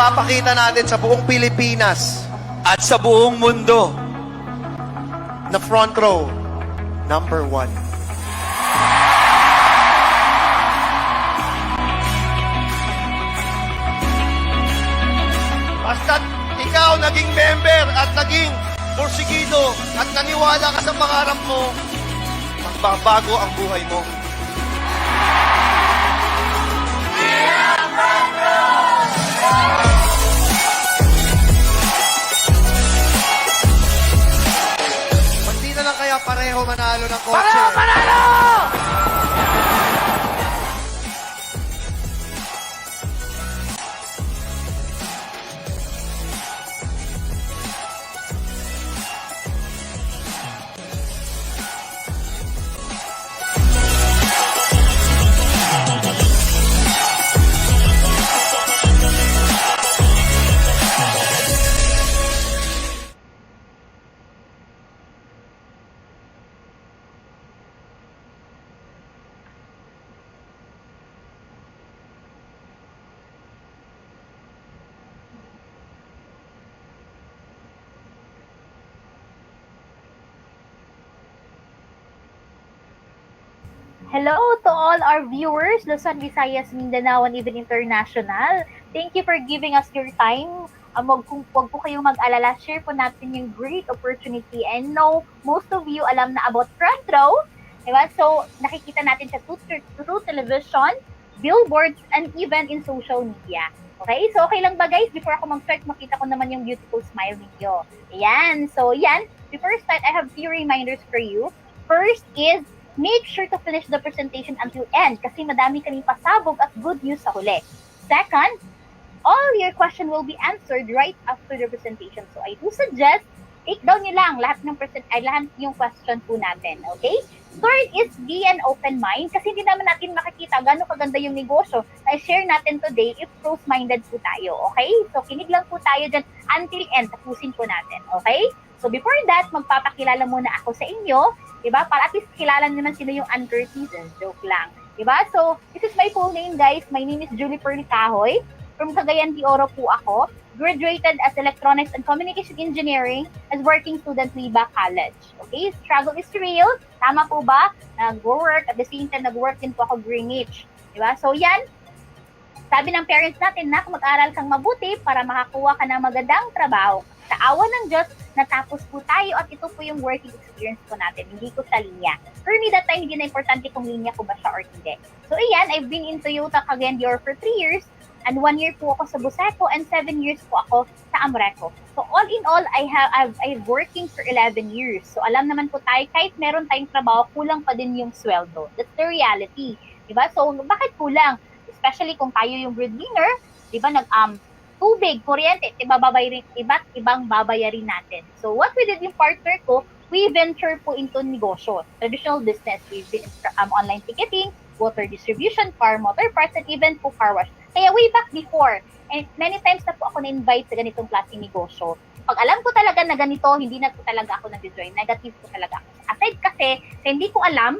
ipapakita natin sa buong Pilipinas at sa buong mundo. na front row, number 1. Basta't ikaw naging member at naging porsigido at naniwala ka sa pangarap mo, magbabago ang buhay mo. Ba't di na lang kaya pareho manalo ng kotse? Pareho manalo! Hello to all our viewers, Luzon, Visayas, Mindanao, and even international. Thank you for giving us your time. Wag po kayong mag-alala. Share po natin yung great opportunity. And know, most of you alam na about front row. Diba? So, nakikita natin sa through television, billboards, and even in social media. Okay? So, okay lang ba guys? Before ako mag-start, makita ko naman yung beautiful smile ninyo. Ayan. So, yan. Before start, I have few reminders for you. First is, make sure to finish the presentation until end kasi madami kaming pasabog at good news sa huli. Second, all your question will be answered right after the presentation. So I do suggest, take down nyo lang lahat yung question po natin. Okay? Third is be an open mind kasi hindi naman natin makikita gano'ng kaganda yung negosyo na share natin today if close-minded po tayo. Okay? So kinig lang po tayo dyan until end. Tapusin po natin. Okay? So before that, magpapakilala muna ako sa inyo. Diba? Para at least kilala naman sino yung Anchor season. Joke lang. Diba? So, this is my full name, guys. My name is Julie Perly Cahoy. From Cagayan de Oro po ako. Graduated as Electronics and Communication Engineering as working student Liba College. Okay? Struggle is real. Tama po ba? Nag-work. At the same time, nag-work din po ako Greenwich. Diba? So, yan. Sabi ng parents natin na mag-aral kang mabuti para makakuha ka ng magandang trabaho. Sa awa ng Diyos, natapos po tayo at ito po yung working experience ko natin. Hindi ko sa linya. For me, that time, hindi na importante kung linya ko ba siya or hindi. So, ayan, I've been in Toyota Cagayan de Oro for 3 years and 1 year po ako sa Buseco and 7 years po ako sa Amreco. So, all in all, I've working for 11 years. So, alam naman po tayo, kahit meron tayong trabaho, kulang pa din yung sweldo. That's the reality. Diba? So, bakit kulang? Especially kung tayo yung breadwinner, diba, tubig, kuryente, iba't ibang babayarin natin. So what we did yung partner ko, we venture po into negosyo, traditional business. We've been online ticketing, water distribution, car motor parts, and even po car wash. Kaya way back before, and many times na po ako na-invite sa ganitong klaseng negosyo. Pag alam ko talaga na ganito, hindi na po talaga ako nag-join. Negative po talaga ako. Aside kasi, hindi ko alam,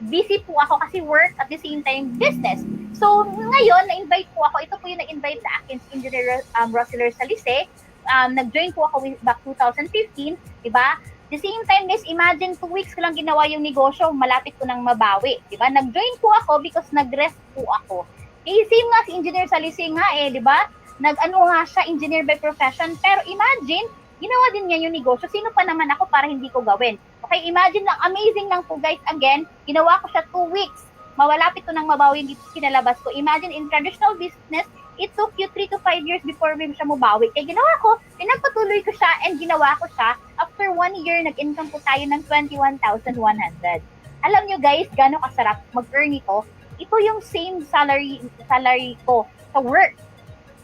busy po ako kasi work at the same time business. So, ngayon, na-invite po ako. Ito po yung na-invite sa akin si Engineer Rosiler Salise. Nag-join po ako back 2015, diba? The same time, guys, imagine 2 weeks ko lang ginawa yung negosyo, malapit ko nang mabawi, diba? Nag-join po ako because nag-rest po ako. Eh, same nga si Engineer Salise nga diba? Nag-ano nga siya, engineer by profession. Pero imagine, ginawa din niya yung negosyo. Sino pa naman ako para hindi ko gawin? Okay, imagine lang, amazing lang po guys. Again, ginawa ko siya 2 weeks. Mawalapit ko nang mabawi yung kinalabas ko. Imagine, in traditional business, it took you 3 to 5 years before mo siya mabawi. Kaya ginawa ko, pinagpatuloy ko siya and ginawa ko siya. After 1 year, nag-income po tayo ng 21,100. Alam nyo guys, gano'ng kasarap mag-earn ito. Ito yung same salary ko sa work.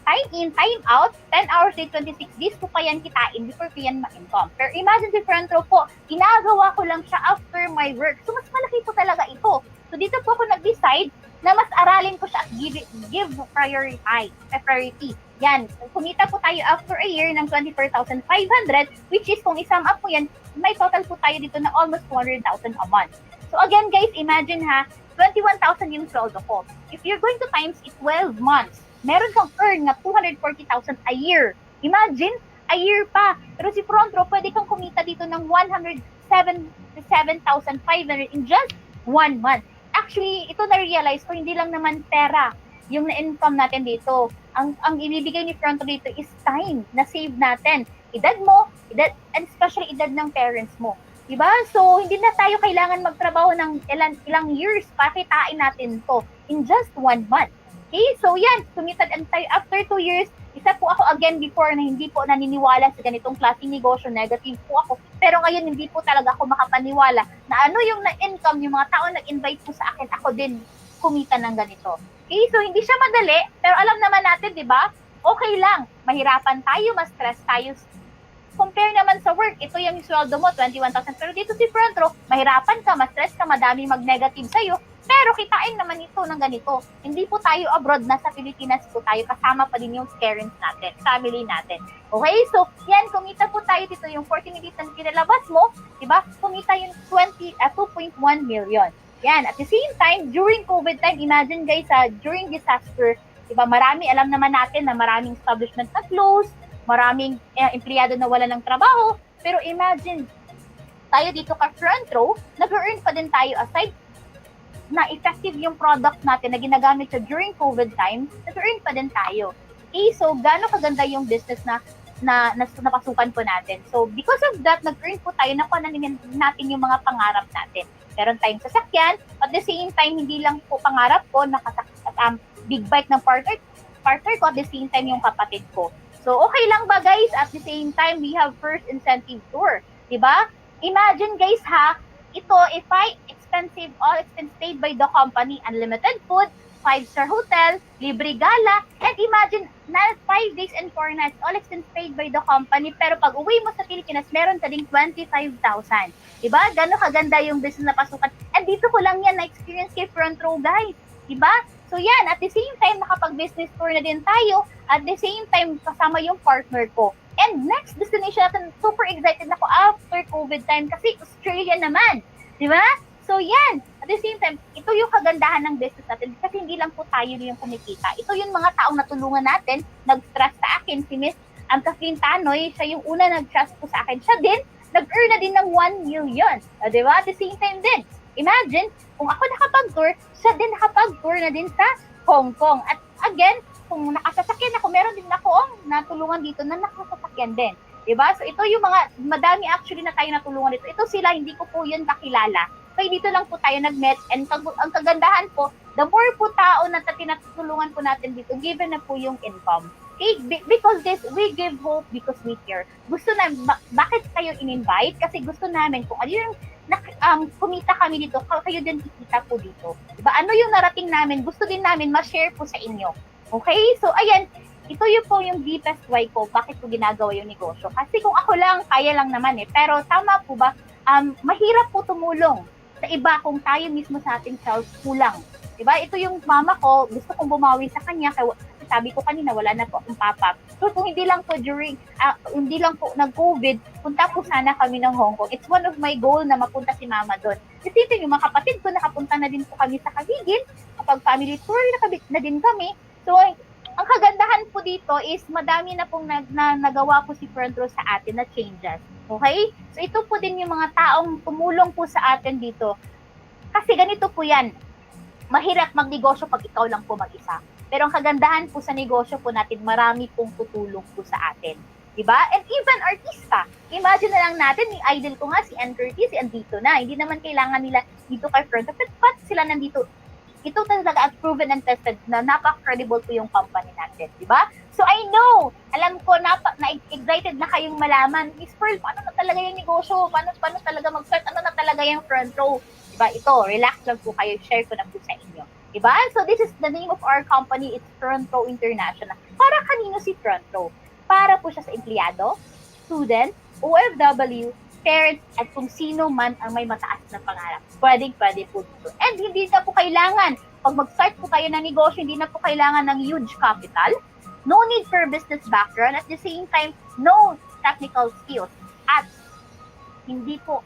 Time in, time out, 10 hours day, 26 days ko pa yan kitain before ko yan ma-income. Pero imagine si front row po, ginagawa ko lang siya after my work. So mas malaki po talaga ito. So dito po ako nag-decide na mas aralin ko siya at give priority. Yan, kumita po tayo after a year ng 24,500, which is kung isum up po yan, may total po tayo dito na almost 200,000 a month. So again guys, imagine ha, 21,000 yung sweldo ko. If you're going to times it 12 months, meron kang earn na 240,000 a year. Imagine, a year pa. Pero si Front Row, pwede kang kumita dito ng 177,500 in just 1 month. Actually, ito na-realize ko, hindi lang naman pera yung na-income natin dito. Ang ibibigay ni Front Row dito is time na save natin. Edad mo, and especially edad ng parents mo. Diba? So, hindi na tayo kailangan magtrabaho ng ilang years para kitain natin to in just 1 month. Okay? So, yan. Committed and tayo. After 2 years, isa po ako again before na hindi po naniniwala sa ganitong klaseng negosyo. Negative po ako. Pero ngayon, hindi po talaga ako makapaniwala na ano yung na-income, yung mga tao nag-invite po sa akin, ako din kumita ng ganito. Okay? So, hindi siya madali. Pero alam naman natin, di ba? Okay lang. Mahirapan tayo, ma-stress tayo. Compare naman sa work, ito yung sweldo mo, 21,000. Pero dito si Front Row, mahirapan ka, ma-stress ka, madaming mag-negative sa'yo. Pero kitain naman ito ng ganito. Hindi po tayo abroad, nasa Pilipinas po tayo, kasama pa din yung parents natin, family natin. Okay? So, yan, kumita po tayo dito. Yung 40 minutes na kinalabas mo, diba? Kumita yung 2.1 million. Yan. At the same time, during COVID time, imagine guys, during disaster, diba, alam naman natin na maraming establishment na close, maraming empleyado na wala ng trabaho. Pero imagine, tayo dito ka Front Row, nag-earn pa din tayo aside na effective yung product natin na ginagamit siya during COVID time, nag-earn pa din tayo. Okay, so gaano kaganda yung business na napasukan po natin. So because of that, nag-earn po tayo, nakuha na natin yung mga pangarap natin. Meron tayong sasakyan, at the same time, hindi lang po pangarap ko, big bike ng partner ko, at the same time yung kapatid ko. So, okay lang ba guys? At the same time, we have first incentive tour. Diba? Imagine guys ito, if expensive, all expense paid by the company, unlimited food, 5-star hotel, libre gala, and imagine, na 5 days and 4 nights, all expense paid by the company, pero pag uwi mo sa Pilipinas, meron ka ding 25,000. Diba? Gano'ng kaganda yung business na pasukan. And dito ko lang yan na-experience kay Front Row guys. Diba? So yan, at the same time, nakapag-business tour na din tayo. At the same time, kasama yung partner ko. And next destination natin, super excited ako after COVID time kasi Australia naman. Di ba? So yan, at the same time, ito yung kagandahan ng business natin kasi hindi lang po tayo yung kumikita. Ito yung mga taong natulungan natin, nag-trust sa akin. Si Miss Kathleen Tanoy, siya yung una nag-trust po sa akin. Siya din, nag-earn na din ng 1 million. Di ba? At the same time din, imagine, kung ako nakapag-tour, siya din nakapag-tour na din sa Hong Kong. At again, kung nakasasakyan ako, meron din ako natulungan dito na nakasasakyan din. Diba? So ito yung madami actually na tayo natulungan dito. Ito sila, hindi ko po yun kakilala. Kaya dito lang po tayo nag-met. And ang kagandahan po, the more po tao na tinatulungan po natin dito, given na po yung income. Okay? Because we give hope because we care. Gusto namin, bakit kayo in-invite? Kasi gusto namin, kung ano yung kumita kami dito, kayo din kikita po dito. Diba? Ano yung narating namin? Gusto din namin ma-share po sa inyo. Okay? So, ayan, ito yung po yung deepest why ko, bakit ko ginagawa yung negosyo. Kasi kung ako lang, kaya lang naman eh. Pero tama po ba, mahirap po tumulong sa iba kung tayo mismo sa ating self kulang. Diba? Ito yung mama ko, gusto kong bumawi sa kanya, kaya sabi ko kanina, wala na po akong papa. So, kung hindi lang po hindi lang po nag-COVID, punta po sana kami ng Hong Kong. It's one of my goal na mapunta si mama doon. Isipin yung mga kapatid ko, nakapunta na din po kami sa Kabigin. Kapag family tour, na din kami. So, ang kagandahan po dito is madami na pong nagawa po si Front Row sa atin na changes. Okay? So, ito po din yung mga taong tumulong po sa atin dito. Kasi ganito po yan. Mahirap magnegosyo pag ikaw lang po mag-isa. Pero ang kagandahan po sa negosyo po natin, marami pong tutulong po sa atin. Diba? And even artista. Imagine na lang natin, yung idol ko nga, si Ann Curtis, andito na. Hindi naman kailangan nila dito kay Front Row. But sila nandito. Ito talaga at proven and tested na napaka-credible po yung company natin. Diba? So I know, alam ko, na-excited na kayong malaman, Miss Pearl, paano na talaga yung negosyo? Paano talaga mag-start? Ano na talaga yung Front Row? Diba? Ito, relax lang po kayo. Share ko na po sa inyo. Diba? So this is the name of our company. It's Front Row International. Para kanino si Front Row? Para po siya sa empleyado, student, OFW, parents, at kung sino man ang may mataas na pangarap. Pwede po dito. And hindi na po kailangan, pag mag-start po kayo ng negosyo, hindi na po kailangan ng huge capital. No need for business background. At the same time, no technical skills. At hindi po,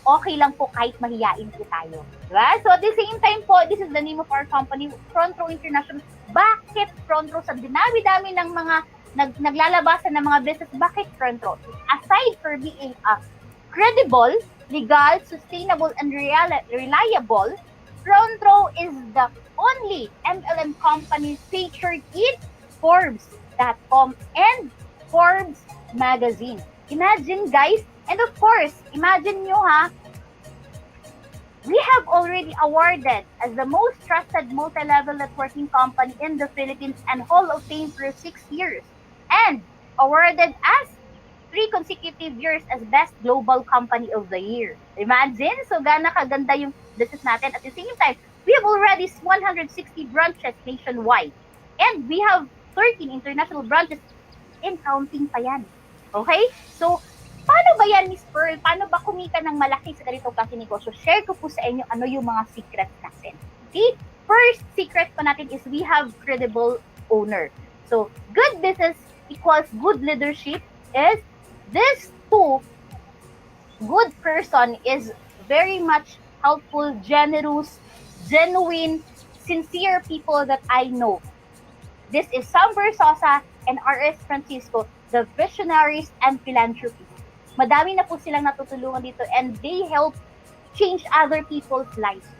okay lang po kahit mahiyain po tayo. Diba? So at the same time po, this is the name of our company, Front Row International. Bakit Front Row? Sa dinami-dami ng mga naglalabasan ng mga business, bakit Front Row? Aside for being a credible, legal, sustainable, and reliable, Front Row is the only MLM company featured in Forbes.com and Forbes magazine. Imagine guys, and of course, imagine nyo ha, we have already awarded as the most trusted multi-level networking company in the Philippines and Hall of Fame for 6 years, and awarded as 3 consecutive years as Best Global Company of the Year. Imagine, so gana kaganda yung business natin. At the same time, we have already 160 branches nationwide, and we have 13 international branches in counting pa yan. Okay? So, paano ba yan, Miss Pearl? Paano ba kumita ng malaki sa ganitong klase negosyo? Share ko po sa inyo ano yung mga secrets natin. Okay? First secret po natin is we have credible owner. So, good business equals good leadership is this two good person is very much helpful, generous, genuine, sincere people that I know. This is Sam Versosa and R.S. Francisco, the visionaries and philanthropists. Madami na po silang natutulungan dito and they help change other people's lives.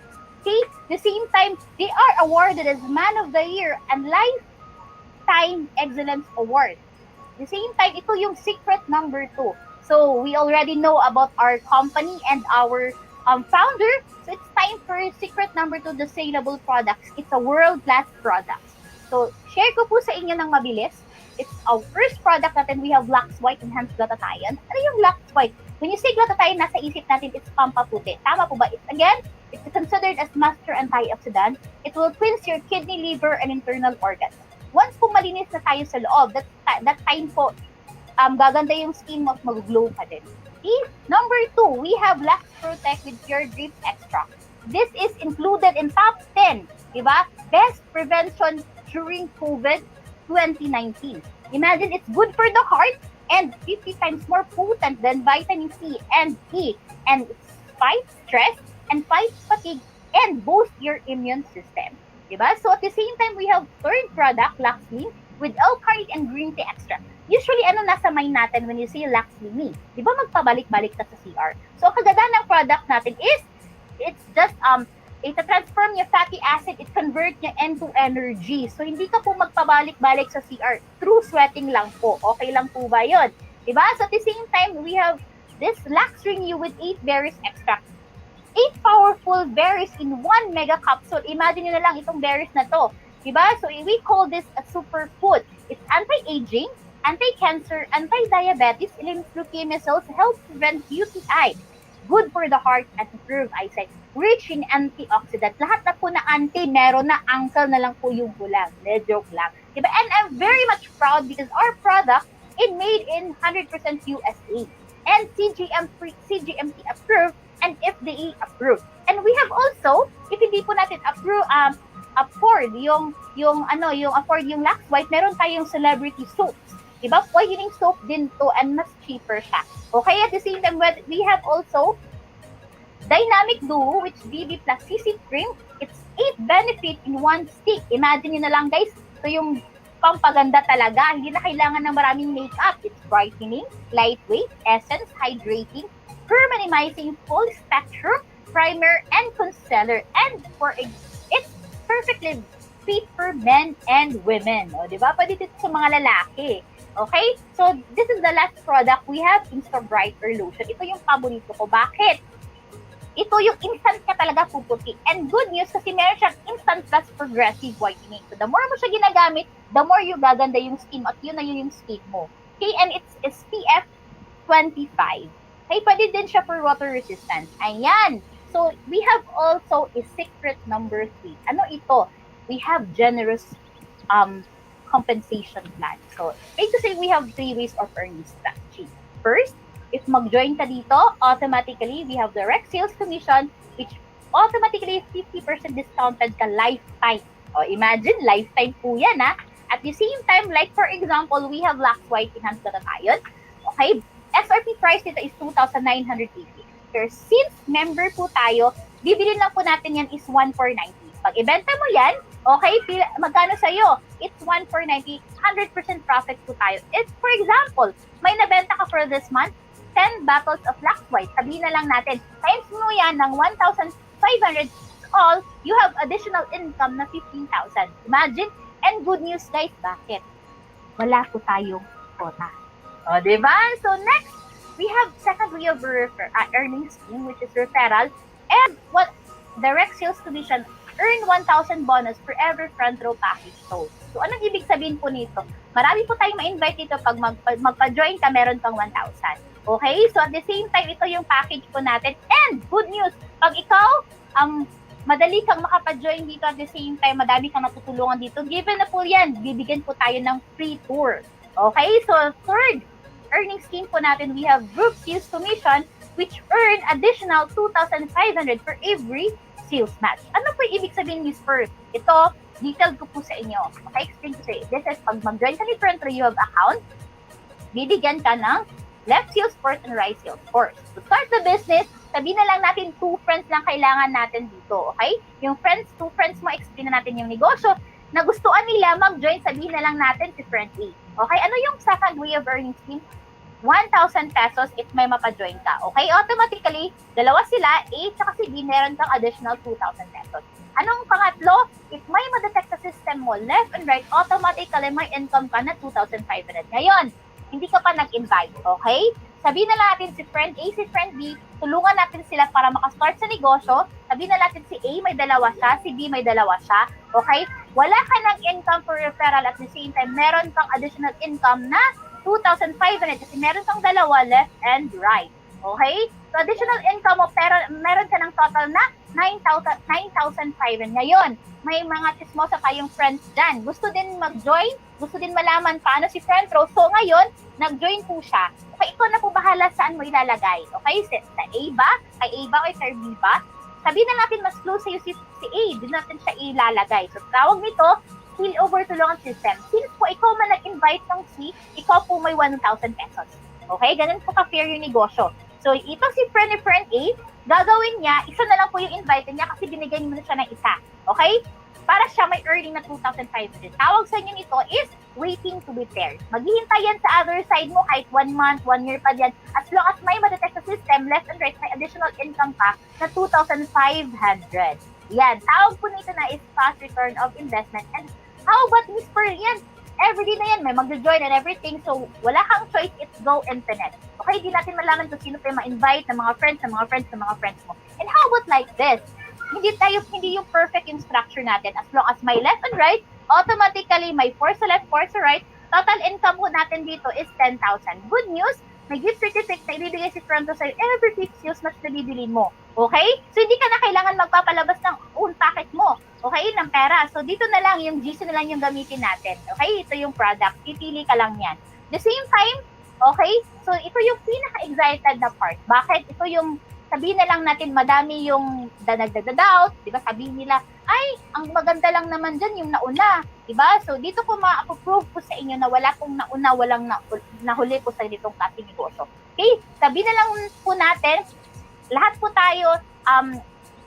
Okay? The same time, they are awarded as Man of the Year and Lifetime Excellence Award. The same time, ito yung secret number 2. So, we already know about our company and our founder. So, it's time for secret number 2, the saleable products. It's a world-class product. So, share ko po sa inyo ng mabilis. It's our first product natin. We have Lux White Enhanced Glutathione. Ano yung Lux White? When you say glutathione, nasa isip natin, it's pampaputi. Tama po ba? It's considered as master antioxidant. It will cleanse your kidney, liver, and internal organs. Once po malinis na tayo sa loob, that time po, gaganda yung skin mo at mag-glow pa din. Okay? Number 2, we have Lux Protect with Pure Grape Extract. This is included in top 10, diba? Best prevention during COVID 2019. Imagine, it's good for the heart and 50 times more potent than vitamin C and E, and it fights stress and fights fatigue and boosts your immune system. Diba? So at the same time, we have third product, Luxlean, with L-carnitine and green tea extract. Usually, ano nasa mind natin when you say Luxlean? Diba magpabalik-balik ka sa CR? So, kaganda ng product natin is, it's just, ita-transform yung fatty acid, it convert niya into energy. So, hindi ka po magpabalik-balik sa CR. Through sweating lang po. Okay lang po ba yun? Diba? So, at the same time, we have this Lux Renew with 8 berries extract. 8 powerful berries in 1 mega capsule. Imagine nyo na lang itong berries na to. Diba? So, we call this a superfood. It's anti-aging, anti-cancer, anti-diabetes, eliminates leukemia cells, helps prevent UTI, good for the heart, and improve eyesight, rich in antioxidant. Lahat na po na anti, meron na, uncle na lang po yung kulang. Joke lang. Diba? And I'm very much proud because our product is made in 100% USA and CGMP approved and FDA approved. And we have also, if hindi po natin afford yung Lux White, meron tayong celebrity soaps. Diba? Whitening soap din to and mas cheaper siya. Okay, at the same time, we have also Dynamic Duo, which BB plus CC cream. It's 8 benefit in 1 stick. Imagine nyo na lang guys, so yung pampaganda talaga, hindi na kailangan ng maraming makeup. It's brightening, lightweight, essence, hydrating, minimizing, full spectrum, primer, and concealer. And it's perfectly fit for men and women. O, diba? Pwede dito sa mga lalaki. Okay? So, this is the last product. We have Insta Brighter Lotion. Ito yung paborito ko. Bakit? Ito yung instant ka talaga puputi. And good news kasi meron siyang instant plus progressive whitening. So, the more mo siya ginagamit, the more yung gaganda yung skin mo at yun na yun yung skin mo. Okay? And it's SPF 25. Okay? Pwede din siya for water resistance. Ayan. So, we have also a secret number 3. Ano ito? We have generous compensation plan. So, make to say we have 3 ways of earning strategy. First, if mag-join ka dito, automatically, we have direct sales commission, which automatically 50% discounted ka lifetime. O, imagine, lifetime po yan, ha? At the same time, like for example, we have Lux White Enhanced Glutathione. Okay? SRP price nito is 2,980. Pero since member po tayo, bibili lang po natin yan is 1,490. Pag ibenta mo yan, okay, magkano sa'yo? It's 1,490, 100% profit po tayo. It's, for example, may nabenta ka for this month, 10 bottles of Lux White. Sabihin na lang natin, times mo yan ng 1,500 all, you have additional income na 15,000. Imagine, and good news guys, bakit? Wala po tayong quota. O, diba? So next, we have second way of earning scheme, which is referral, and what direct sales commission, earn 1,000 bonus for every front row package sold. So, anong ibig sabihin po nito? Marami po tayong ma-invite dito pag magpa-join ka, meron kang 1,000. Okay? So, at the same time, ito yung package po natin. And, good news, pag ikaw, madali kang makapa-join dito at the same time, madami kang natutulungan dito, given na po yan, bibigyan po tayo ng free tour. Okay? So, third earning scheme po natin, we have group sales commission, which earn additional 2,500 for every sales match. Ano po yung ibig sabihin, Miss Pearl? Ito, detailed ko po sa inyo. Okay, explain ko sa inyo. This is, pag mag-join ka ni Front Row, you have account, bibigyan ka ng left sales force and right sales force. To start the business, sabihin na lang natin 2 friends lang kailangan natin dito. Okay? Yung friends, 2 friends mo, explain na natin yung negosyo. Nagustuhan nila mag-join, sabihin na lang natin si friend A. Okay? Ano yung second way of earning scheme? 1,000 pesos if may mapa-join ka. Okay? Automatically, dalawa sila, A tsaka si B, meron kang additional 2,000 pesos. Anong pangatlo? If may ma-detect sa system mo, left and right, automatically may income ka na 2,500. Ngayon, hindi ka pa nag-invite. Okay? Sabihin na natin si friend A, si friend B, tulungan natin sila para makastart sa negosyo. Sabihin na natin si A may dalawa siya, si B may dalawa siya. Okay? Wala ka ng income for referral at the same time, meron kang additional income na 2,500 kasi meron kang dalawa left and right. Okay? So, additional income mo, pero meron ka ng total na 9,500. Ngayon, may mga chismosa tayong friends dyan. Gusto din mag-join, gusto din malaman paano si front row. So, ngayon, nag-join po siya. Okay, ikaw na po bahala saan mo ilalagay. Okay? Sa A ba? Kay A ba o kay B ba? Sabihin na natin mas close sa'yo si A. Doon natin siya ilalagay. So, tawag nito, spillover tulungan system. Since po ikaw man nag-invite ng C, ikaw po may 1,000 pesos. Okay? Ganun po ka-fair yung negosyo. So, ito si friend A, gagawin niya, isa na lang po yung invite niya kasi binigyan mo na siya ng isa. Okay? Para siya may earning na 2,500. Tawag sa inyo nito is waiting to be paired. Maghihintay yan sa other side mo kahit 1 month, 1 year pa yan. As long as may ma-detect sa system, left and right, may additional income pa na 2,500. Yan. Tawag po nito na is fast return of investment. And how about Miss Pearl? Yan. Everyday na yan. May mag-join and everything. So, wala kang choice. It's go internet. Okay? Di natin malaman kung sino pa yung ma-invite ng mga friends, ng mga friends, ng mga friends mo. And how about like this? Hindi yung perfect yung structure natin. As long as may left and right, automatically may 4 sa left, 4 sa right. Total income po natin dito is 10,000. Good news, may gift certificate na ibibigay si Fronto sa'yo every 5 sales match na bibili mo. Okay? So, hindi ka na kailangan magpapalabas ng own packet mo. Okay? Ng pera. So, dito na lang, yung GC na lang yung gamitin natin. Okay? Ito yung product. Pipili ka lang yan. The same time, okay? So, ito yung pinaka-excited na part. Bakit? Ito yung sabihin na lang natin, madami yung nagdadoubt, di ba? Sabihin nila, ay, ang maganda lang naman dyan yung nauna, di ba? So, dito ko ma-approve po sa inyo na wala pong nauna, walang nahuli po sa ditong kasi negosyo. Okay? Sabihin na lang po natin, lahat po tayo,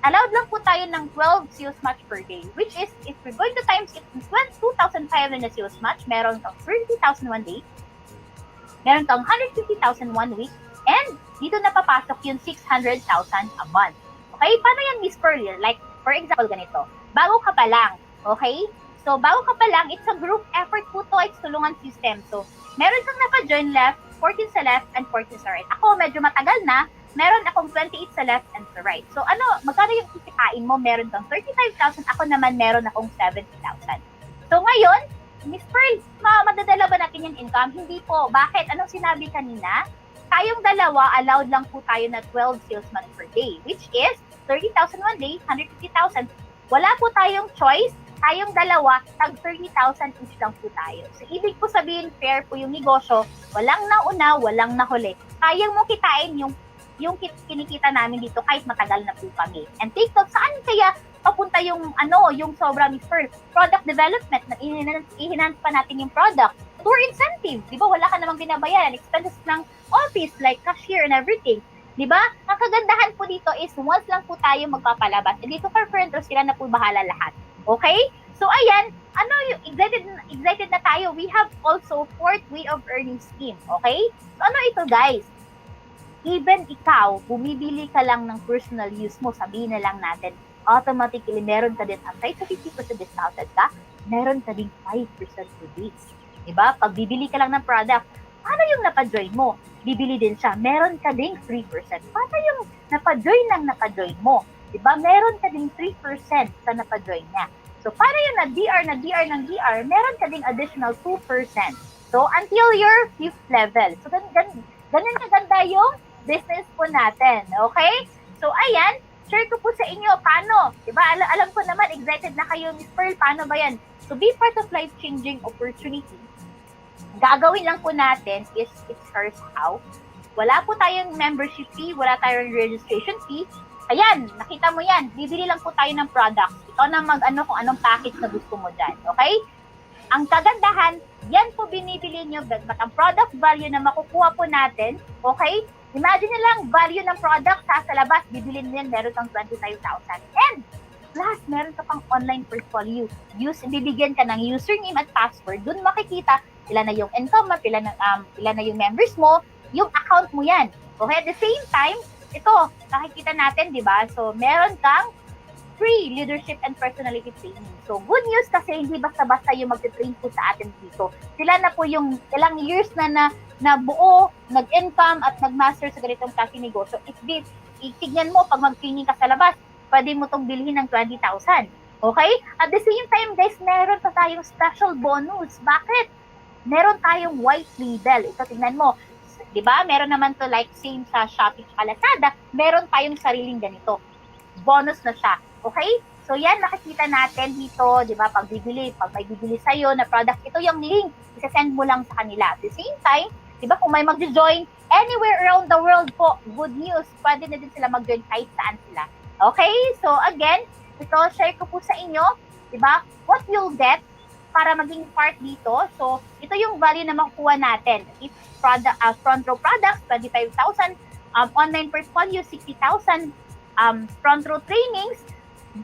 allowed lang po tayo ng 12 sales match per day, which is, if we're going to times it, 2,500 na sales match, meron kang 30,000 one day, meron kang 150,000 one week, and dito na papasok yung 600,000 a month. Okay? Paano yan, Miss Pearl? Like, for example, ganito. Bago ka pa lang. Okay? So, bago ka pa lang, it's a group effort po to. It's tulungan system. So, meron kang napa-join left, 14 sa left, and 14 sa right. Ako, medyo matagal na. Meron akong 28 sa left and sa right. So, magkano yung kikikain mo? Meron kang 35,000. Ako naman, meron akong 70,000. So, ngayon, Miss Pearl, madadala ba natin yung income? Hindi po. Bakit? Anong sinabi kanina? Tayong dalawa, allowed lang po tayo na 12 sales month per day, which is 30,000 one day, 150,000. Wala po tayong choice. Tayong dalawa, tag 30,000 each lang po tayo. So, ibig po sabihin, fair po yung negosyo. Walang nauna, walang nahuli. Kayang mo kitain yung kinikita namin dito kahit matagal na po kami. And TikTok, saan kaya papunta yung sobra, Miss Pearl? Product development, na i-enhance pa natin yung product. Tour incentive, di ba? Wala ka namang binabayaran. Expenses ng office, like cashier and everything. Di ba? Ang kagandahan po dito is once lang po tayo magpapalabas. And dito for renters, sila na po bahala lahat. Okay? So ayan, ano yung excited na tayo. We have also fourth way of earning scheme. Okay? So ano ito guys? Even ikaw, bumibili ka lang ng personal use mo, sabihin na lang natin, automatically meron ka din, aside sa 50% discounted ka, meron ka din 5% rebates. Diba? Pag bibili ka lang ng product, paano yung napa-join mo? Bibili din siya, meron ka ding 3%. Paano yung napa-join mo? Diba? Meron ka ding 3% sa napa-join niya. So, paano yung na-DR, meron ka ding additional 2%. So, until your 5th level. So, ganun kaganda yung business po natin. Okay? So, ayan, share ko po sa inyo paano. Diba? Alam ko naman, excited na kayo, Miss Pearl, paano ba yan? To be part of life-changing opportunity, gagawin lang po natin is it's first how. Wala po tayong membership fee, wala tayong registration fee. Ayan, nakita mo yan. Bibili lang po tayo ng products. Ikaw na mag-ano kung anong package na gusto mo dyan. Okay? Ang kagandahan, yan po binibili nyo, but ang product value na makukuha po natin, okay? Imagine nyo lang, value ng product sa labas, bibili nyo yan, meron kang 25,000. And plus, meron ka pang online portfolio. Bibigyan ka ng username at password. Doon makikita ilan na yung income mo, ilan na yung members mo, yung account mo yan. Okay, at the same time, ito, nakikita natin, di ba? So, meron kang free leadership and personality training. So, good news kasi hindi basta-basta yung magte-train po sa atin dito. Sila na po yung ilang years na buo, nag-income at nag-master sa ganitong klase negosyo. Itignan mo, pag mag-training ka sa labas, pwede mo itong bilhin ng 20,000. Okay? At the same time, guys, meron pa tayong special bonus. Bakit? Meron tayong white label. Ito, tingnan mo. Diba? Meron naman to like same sa Shopee at Lazada. Meron tayong sariling ganito. Bonus na siya. Okay? So, yan, nakikita natin dito, diba? Pag may bibili sa'yo na product, ito yung link. Isasend mo lang sa kanila. At the same time, diba? Kung may mag-join anywhere around the world po, good news. Pwede na din sila mag-join kahit saan sila. Okay? So, again, ito, share ko po sa inyo, diba? What you'll get para maging part dito. So, ito yung value na makukuha natin. If front row products, 25,000. Online portfolio, 60,000. Front row trainings,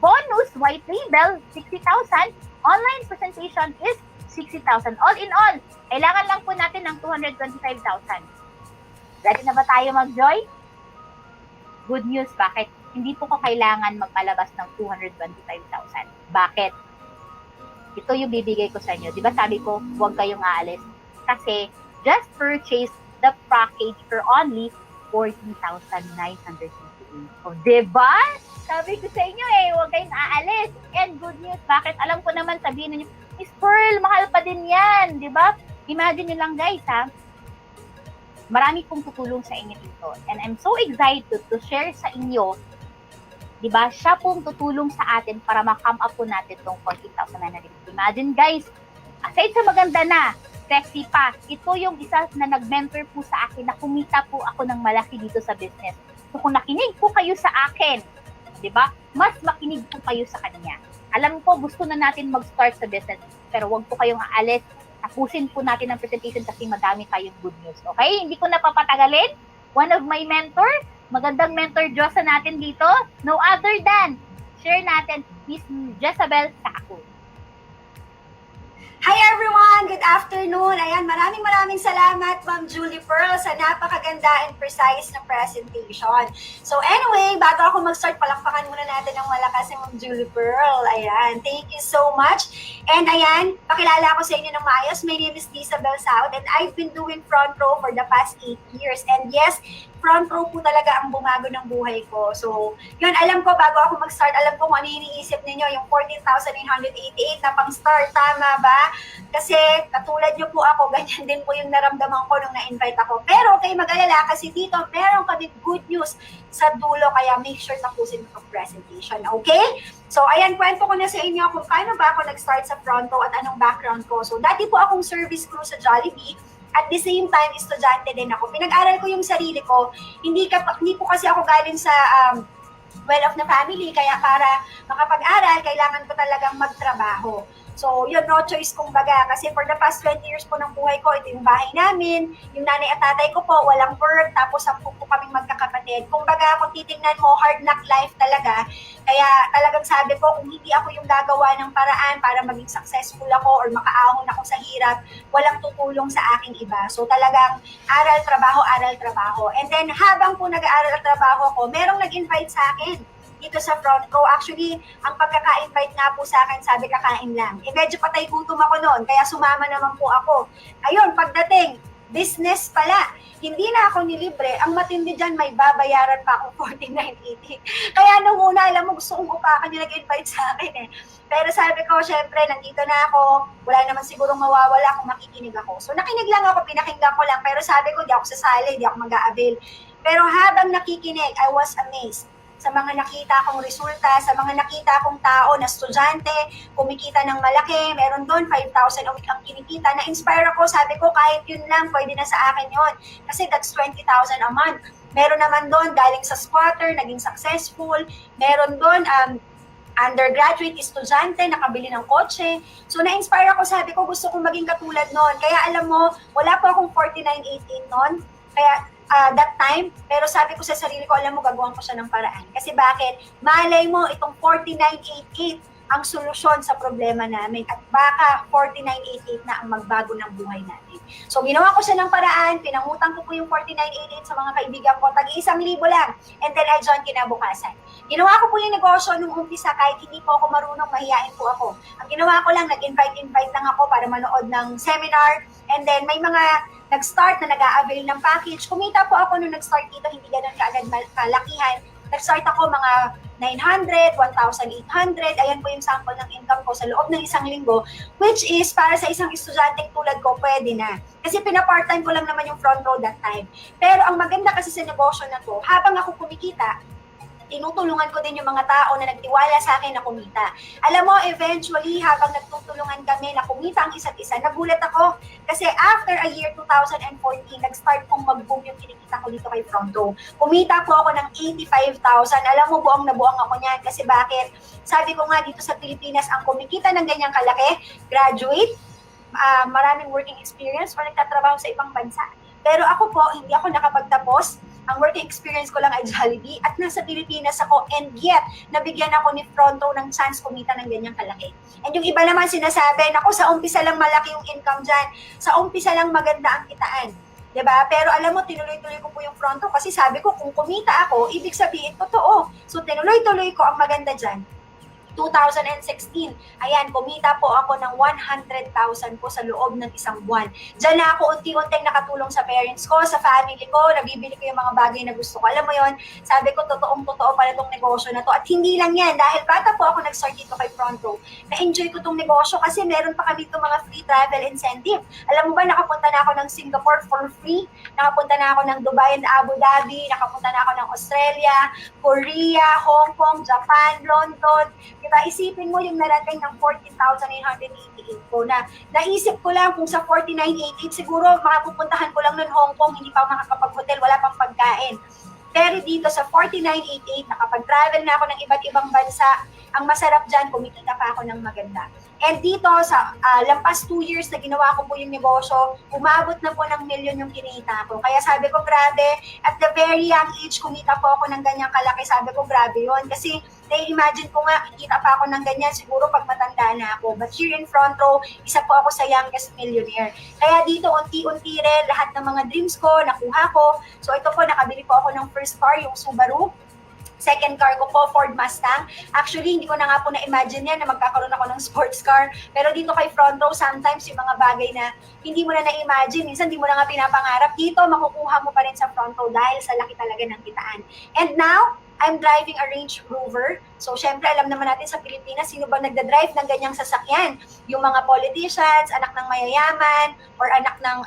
bonus, white label, 60,000. Online presentation is 60,000. All in all, kailangan lang po natin ng 225,000. Ready na ba tayo mag-join? Good news, bakit? Hindi po ko kailangan magpalabas ng 225,000. Bakit? Ito yung bibigay ko sa inyo. Di ba sabi ko, huwag kayong aalis. Kasi, just purchase the package for only 40,958. O, di ba? Sabi ko sa inyo huwag kayong aalis. And good news, bakit? Alam ko naman, sabihin ninyo, Miss Pearl, mahal pa din yan. Di ba? Imagine nyo lang guys, ha? Marami pong tutulong sa inyo dito. And I'm so excited to share sa inyo, diba, siya pong tutulong sa atin para ma-come up po natin itong 40,950. Imagine guys, aside sa maganda na, sexy pa, ito yung isa na nag-mentor po sa akin na kumita po ako ng malaki dito sa business. So kung nakinig po kayo sa akin, diba, mas makinig po kayo sa kanya. Alam ko, gusto na natin mag-start sa business, pero wag po kayong aalis. Tapusin po natin ang presentation kasi madami tayong good news. Okay? Hindi ko napapatagalin. One of my mentor, magandang mentor Diyosa natin dito, no other than, share natin, Miss Jezabel Sako. Hi everyone! Good afternoon! Ayan, maraming salamat Ma'am Julie Pearl sa napakaganda and precise na presentation. So anyway, bago ako mag-start, palakpakan muna natin ng malakas si Ma'am Julie Pearl. Ayan, thank you so much. And ayan, pakilala ako sa inyo ng maayos. My name is Isabel Saud and I've been doing front row for the past 8 years. And yes, front row po talaga ang bumago ng buhay ko. So, yun, alam ko, bago ako mag-start, alam ko kung ano iniisip ninyo, yung 14,988 na pang-start, tama ba? Kasi, katulad nyo po ako, ganyan din po yung naramdaman ko nung na-invite ako. Pero, kayo mag-alala, kasi dito, meron kami good news sa dulo, kaya make sure tapusin mo ang presentation, okay? So, ayan, kwento ko na sa inyo kung paano ba ako nag-start sa front row at anong background ko. So, dati po akong service crew sa Jollibee. At the same time, estudyante din ako. Pinag-aral ko yung sarili ko. Hindi po kasi ako galing sa well-off na family. Kaya para makapag-aral, kailangan ko talagang magtrabaho. So, yun, no choice kumbaga. Kasi for the past 20 years po ng buhay ko, ito yung bahay namin. Yung nanay at tatay ko po, walang work. Tapos, 10 po kaming magkakapatid. kapatid. Kumbaga, kung titingnan mo, hard knock life talaga. Kaya talagang sabi ko, kung hindi ako yung gagawa ng paraan para maging successful ako or makaahon ako sa hirap, walang tutulong sa aking iba. So talagang aral, trabaho. And then habang po nag-aaral at trabaho ko, merong nag-invite sa akin dito sa front row. Actually, ang pagkaka-invite nga po sa akin, sabi kakain lang. Medyo patay gutom ako noon, kaya sumama naman po ako. Ayun, pagdating, business pala. Hindi na ako nilibre. Ang matindi dyan, may babayaran pa akong 49.80. Kaya nung una, alam mo, gusto kong upakan yung nag-invite sa akin eh. Pero sabi ko, syempre, nandito na ako. Wala naman sigurong mawawala kung makikinig ako. So nakinig lang ako, pinakinggan ko lang. Pero sabi ko, di ako sasali, di ako mag-a-avail. Pero habang nakikinig, I was amazed sa mga nakita kong resulta, sa mga nakita kong tao na estudyante, kumikita ng malaki, meron doon 5,000 a week ang kinikita, na-inspire ako, sabi ko kahit yun lang, pwede na sa akin yun. Kasi that's 20,000 a month. Meron naman doon, galing sa squatter, naging successful. Meron doon, undergraduate, estudyante, nakabili ng kotse. So, na-inspire ako, sabi ko, gusto kong maging katulad noon. Kaya alam mo, wala po akong 49.88 noon. Kaya, that time, pero sabi ko sa sarili ko, alam mo, gagawin ko siya ng paraan. Kasi bakit? Malay mo, itong 49.88 ang solusyon sa problema namin. At baka 49.88 na ang magbago ng buhay natin. So, ginawa ko siya ng paraan, pinangutang ko po yung 49.88 sa mga kaibigan ko, tag-1,000 lang. And then, I joined kinabukasan. Ginawa ko po yung negosyo nung umpisa, kahit hindi po ako marunong, mahihain po ako. Ang ginawa ko lang, nag-invite lang ako para manood ng seminar. And then, may mga nag-start na nag-a-avail ng package. Kumita po ako nung nag-start dito, hindi ganun kaagad kalakihan. Nag-start ako mga 900, 1,800. Ayan po yung sample ng income ko sa loob ng isang linggo, which is para sa isang estudyanteng tulad ko, pwede na. Kasi pina-part-time ko lang naman yung front row that time. Pero ang maganda kasi sa negosyo na to, habang ako kumikita, tinutulungan ko din yung mga tao na nagtiwala sa akin na kumita. Alam mo, eventually, habang nagtutulungan kami na kumita ang isa't isa, nagulat ako. Kasi after a year 2014, nag-start kong mag-boom yung kinikita ko dito kay Fronto. Kumita po ako ng 85,000. Alam mo, buong nabuang ako niyan. Kasi bakit? Sabi ko nga dito sa Pilipinas, ang kumikita ng ganyang kalaki, graduate, maraming working experience, o nagtatrabaho sa ibang bansa. Pero ako po, hindi ako nakapagtapos. Ang working experience ko lang ay Jollibee at nasa Pilipinas ako, and yet, nabigyan ako ni Fronto ng chance kumita ng ganyang kalaki. And yung iba naman sinasabi, naku, sa umpisa lang malaki yung income dyan. Sa umpisa lang maganda ang kitaan. Diba? Pero alam mo, tinuloy-tuloy ko po yung Fronto kasi sabi ko, kung kumita ako, ibig sabihin, totoo. So, tinuloy-tuloy ko ang maganda dyan. 2016, ayan, kumita po ako ng 100,000 po sa loob ng isang buwan. Diyan na ako unti-unting nakatulong sa parents ko, sa family ko, nabibili ko yung mga bagay na gusto ko. Alam mo yon, sabi ko, totoong-totoo pala itong negosyo na to. At hindi lang yan, dahil bata po ako nag-start dito kay Fronto, na-enjoy ko itong negosyo kasi meron pa kami itong mga free travel incentive. Alam mo ba, nakapunta na ako ng Singapore for free, nakapunta na ako ng Dubai and Abu Dhabi, nakapunta na ako ng Australia, Korea, Hong Kong, Japan, London. Diba? Isipin mo yung narating ng 14,888 ko na naisip ko lang kung sa 49,88 siguro makapupuntahan ko lang nun Hong Kong, hindi pa makakapag-hotel, wala pang pagkain. Pero dito sa 49,88, nakapag-travel na ako ng iba't ibang bansa, ang masarap dyan, kumikita pa ako ng maganda. And dito, sa lampas 2 years na ginawa ko po yung negosyo, umabot na po ng milyon yung kinita ko. Kaya sabi ko, grabe, at the very young age, kumita po ako ng ganyang kalaki. Sabi ko, grabe yun. Kasi na-imagine ko nga, kikita pa ako ng ganyan siguro pag matanda na ako. But here in front row, isa po ako sa youngest millionaire. Kaya dito, unti-unti rin, lahat ng mga dreams ko, nakuha ko. So ito po, nakabili po ako ng first car, yung Subaru. Second car ko po, Ford Mustang. Actually, hindi ko na nga po na-imagine yan na magkakaroon ako ng sports car. Pero dito kay front row, sometimes yung mga bagay na hindi mo na na-imagine, minsan hindi mo na nga pinapangarap, dito makukuha mo pa rin sa front row dahil sa laki talaga ng kitaan. And now, I'm driving a Range Rover. So, syempre, alam naman natin sa Pilipinas, sino ba nagda-drive ng ganyang sasakyan? Yung mga politicians, anak ng mayayaman, or anak ng,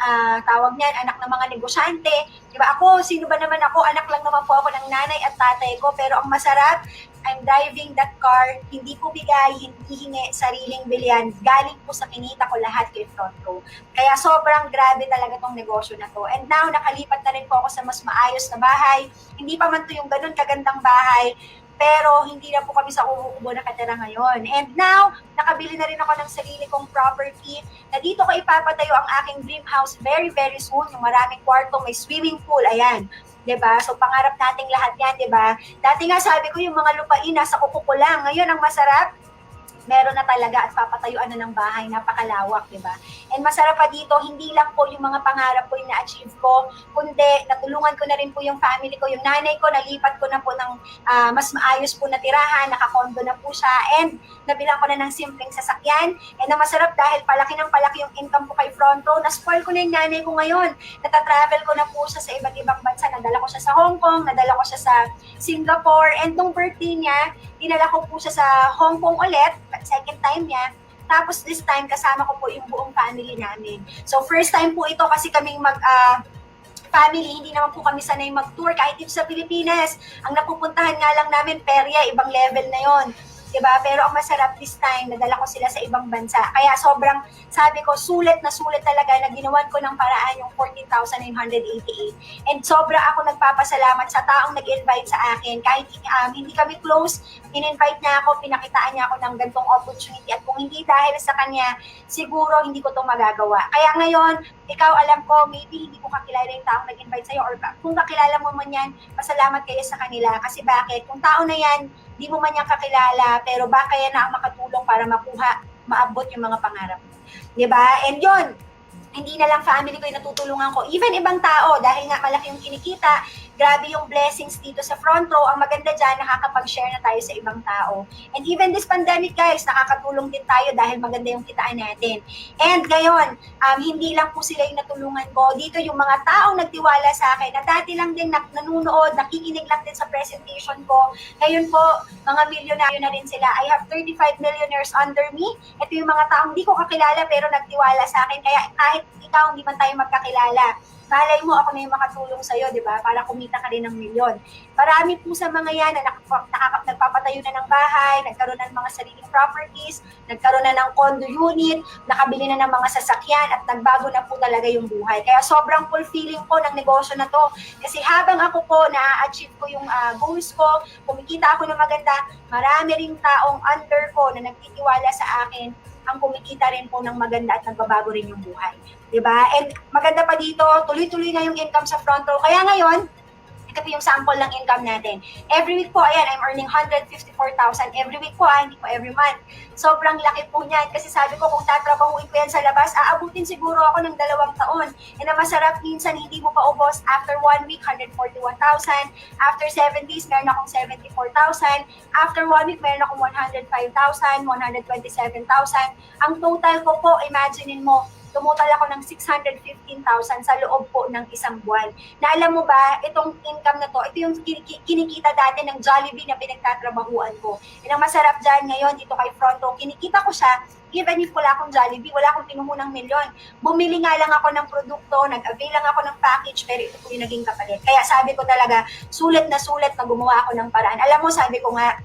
tawag niyan, anak ng mga negosyante. Diba? Ako, sino ba naman ako? Anak lang naman po ako ng nanay at tatay ko. Pero ang masarap, I'm driving that car, hindi ko bigay, hindi hingi, sariling bilyan. Galing po sa kinita ko lahat kay front row. Kaya sobrang grabe talaga tong negosyo na to. And now, nakalipat na rin po ako sa mas maayos na bahay. Hindi pa man to yung ganun kagandang bahay, pero hindi na po kami sa kubo na katira ngayon. And now, nakabili na rin ako ng sarili kong property na dito ko ipapatayo ang aking dream house very, very soon. Yung maraming kwarto, may swimming pool, ayan. 'Diba? So pangarap nating lahat yan, 'di ba? Dati nga sabi ko yung mga lupain nasa kuko ko lang. Ngayon ang masarap, meron na talaga at papatayuan na ng bahay, napakalawak, di ba? And masarap pa dito, hindi lang po yung mga pangarap ko yung na-achieve ko, kundi natulungan ko na rin po yung family ko, yung nanay ko, nalipat ko na po ng mas maayos po na tirahan, nakakondo na po siya, and nabilang ko na ng simpleng sasakyan, and ang masarap dahil palaki ng palaki yung income ko kay Front Row, na-spoil ko na yung nanay ko ngayon, natatravel ko na po siya sa iba't ibang bansa, nadala ko siya sa Hong Kong, nadala ko siya sa Singapore, and nung birthday niya, dinala ko po siya sa Hong Kong ulit, second time niya. Tapos this time, kasama ko po yung buong family namin. So first time po ito kasi kaming family, hindi naman po kami sanay mag-tour kahit dito sa Pilipinas. Ang napupuntahan nga lang namin, perya, ibang level na yon. Diba? Pero ang masarap this time, nadala ko sila sa ibang bansa. Kaya sobrang, sabi ko, sulit na talaga na ginawan ko ng paraan yung 14,988. And sobra ako nagpapasalamat sa taong nag-invite sa akin. Kahit hindi kami close, in-invite niya ako, pinakitaan niya ako ng gantong opportunity. At kung hindi dahil sa kanya, siguro hindi ko ito magagawa. Kaya ngayon, ikaw alam ko, maybe hindi ko kakilala yung taong nag-invite sa'yo, or kung kakilala mo man yan, pasalamat kayo sa kanila. Kasi bakit? Kung tao na yan, di mo man yan kakilala, pero baka yan na ang makatulong para maabot yung mga pangarap mo. Diba? And yun, hindi na lang family ko yung natutulungan ko, even ibang tao, dahil nga malaki yung kinikita, grabe yung blessings dito sa Front Row. Ang maganda dyan, nakakapag-share na tayo sa ibang tao. And even this pandemic, guys, nakakatulong din tayo dahil maganda yung kitaan natin. And ngayon, hindi lang po sila yung natulungan ko. Dito yung mga taong nagtiwala sa akin na dati lang din nanonood, nakikinig lang din sa presentation ko. Ngayon po, mga milyonaryo na rin sila. I have 35 millionaires under me. Ito yung mga taong di ko kakilala pero nagtiwala sa akin. Kaya kahit ikaw, hindi man tayo magkakilala, malay mo ako na yung makatulong sa'yo, di ba? Para kumita ka rin ng milyon. Marami po sa mga yan na nagpapatayo na ng bahay, nagkaroon na ng mga sariling properties, nagkaroon na ng condo unit, nakabili na ng mga sasakyan, at nagbago na po talaga yung buhay. Kaya sobrang fulfilling po ng negosyo na to. Kasi habang ako po na-achieve ko yung goals ko, kumikita ako ng maganda, marami ring taong under ko na nagtitiwala sa akin, ang kumikita rin po ng maganda at nagbabago rin yung buhay. Diba? And maganda pa dito, tuloy-tuloy na yung income sa Front Row. Kaya ngayon, ito po yung sample ng income natin. Every week po, ayan, I'm earning 154,000 every week po, hindi po every month. Sobrang laki po niyan kasi sabi ko kung tatrabahuin ko yan sa labas, aabutin siguro ako ng 2 taon. And ang masarap minsan, hindi mo pa ubos. After 1 week, 141,000. After 7 days, meron akong 74,000. After 1 week, meron akong 105,000, 127,000. Ang total ko po, imaginein mo, tumutal ako ng 615,000 sa loob po ng isang buwan. Na alam mo ba, itong income na to, ito yung kinikita dati ng Jollibee na pinagtatrabahuan ko. And ang masarap dyan ngayon, dito kay Front Row, kinikita ko siya, even if wala akong Jollibee, wala akong pinuhunang milyon. Bumili nga lang ako ng produkto, nag-avail lang ako ng package, pero ito po yung naging kapalit. Kaya sabi ko talaga, sulit na gumawa ako ng paraan. Alam mo, sabi ko nga,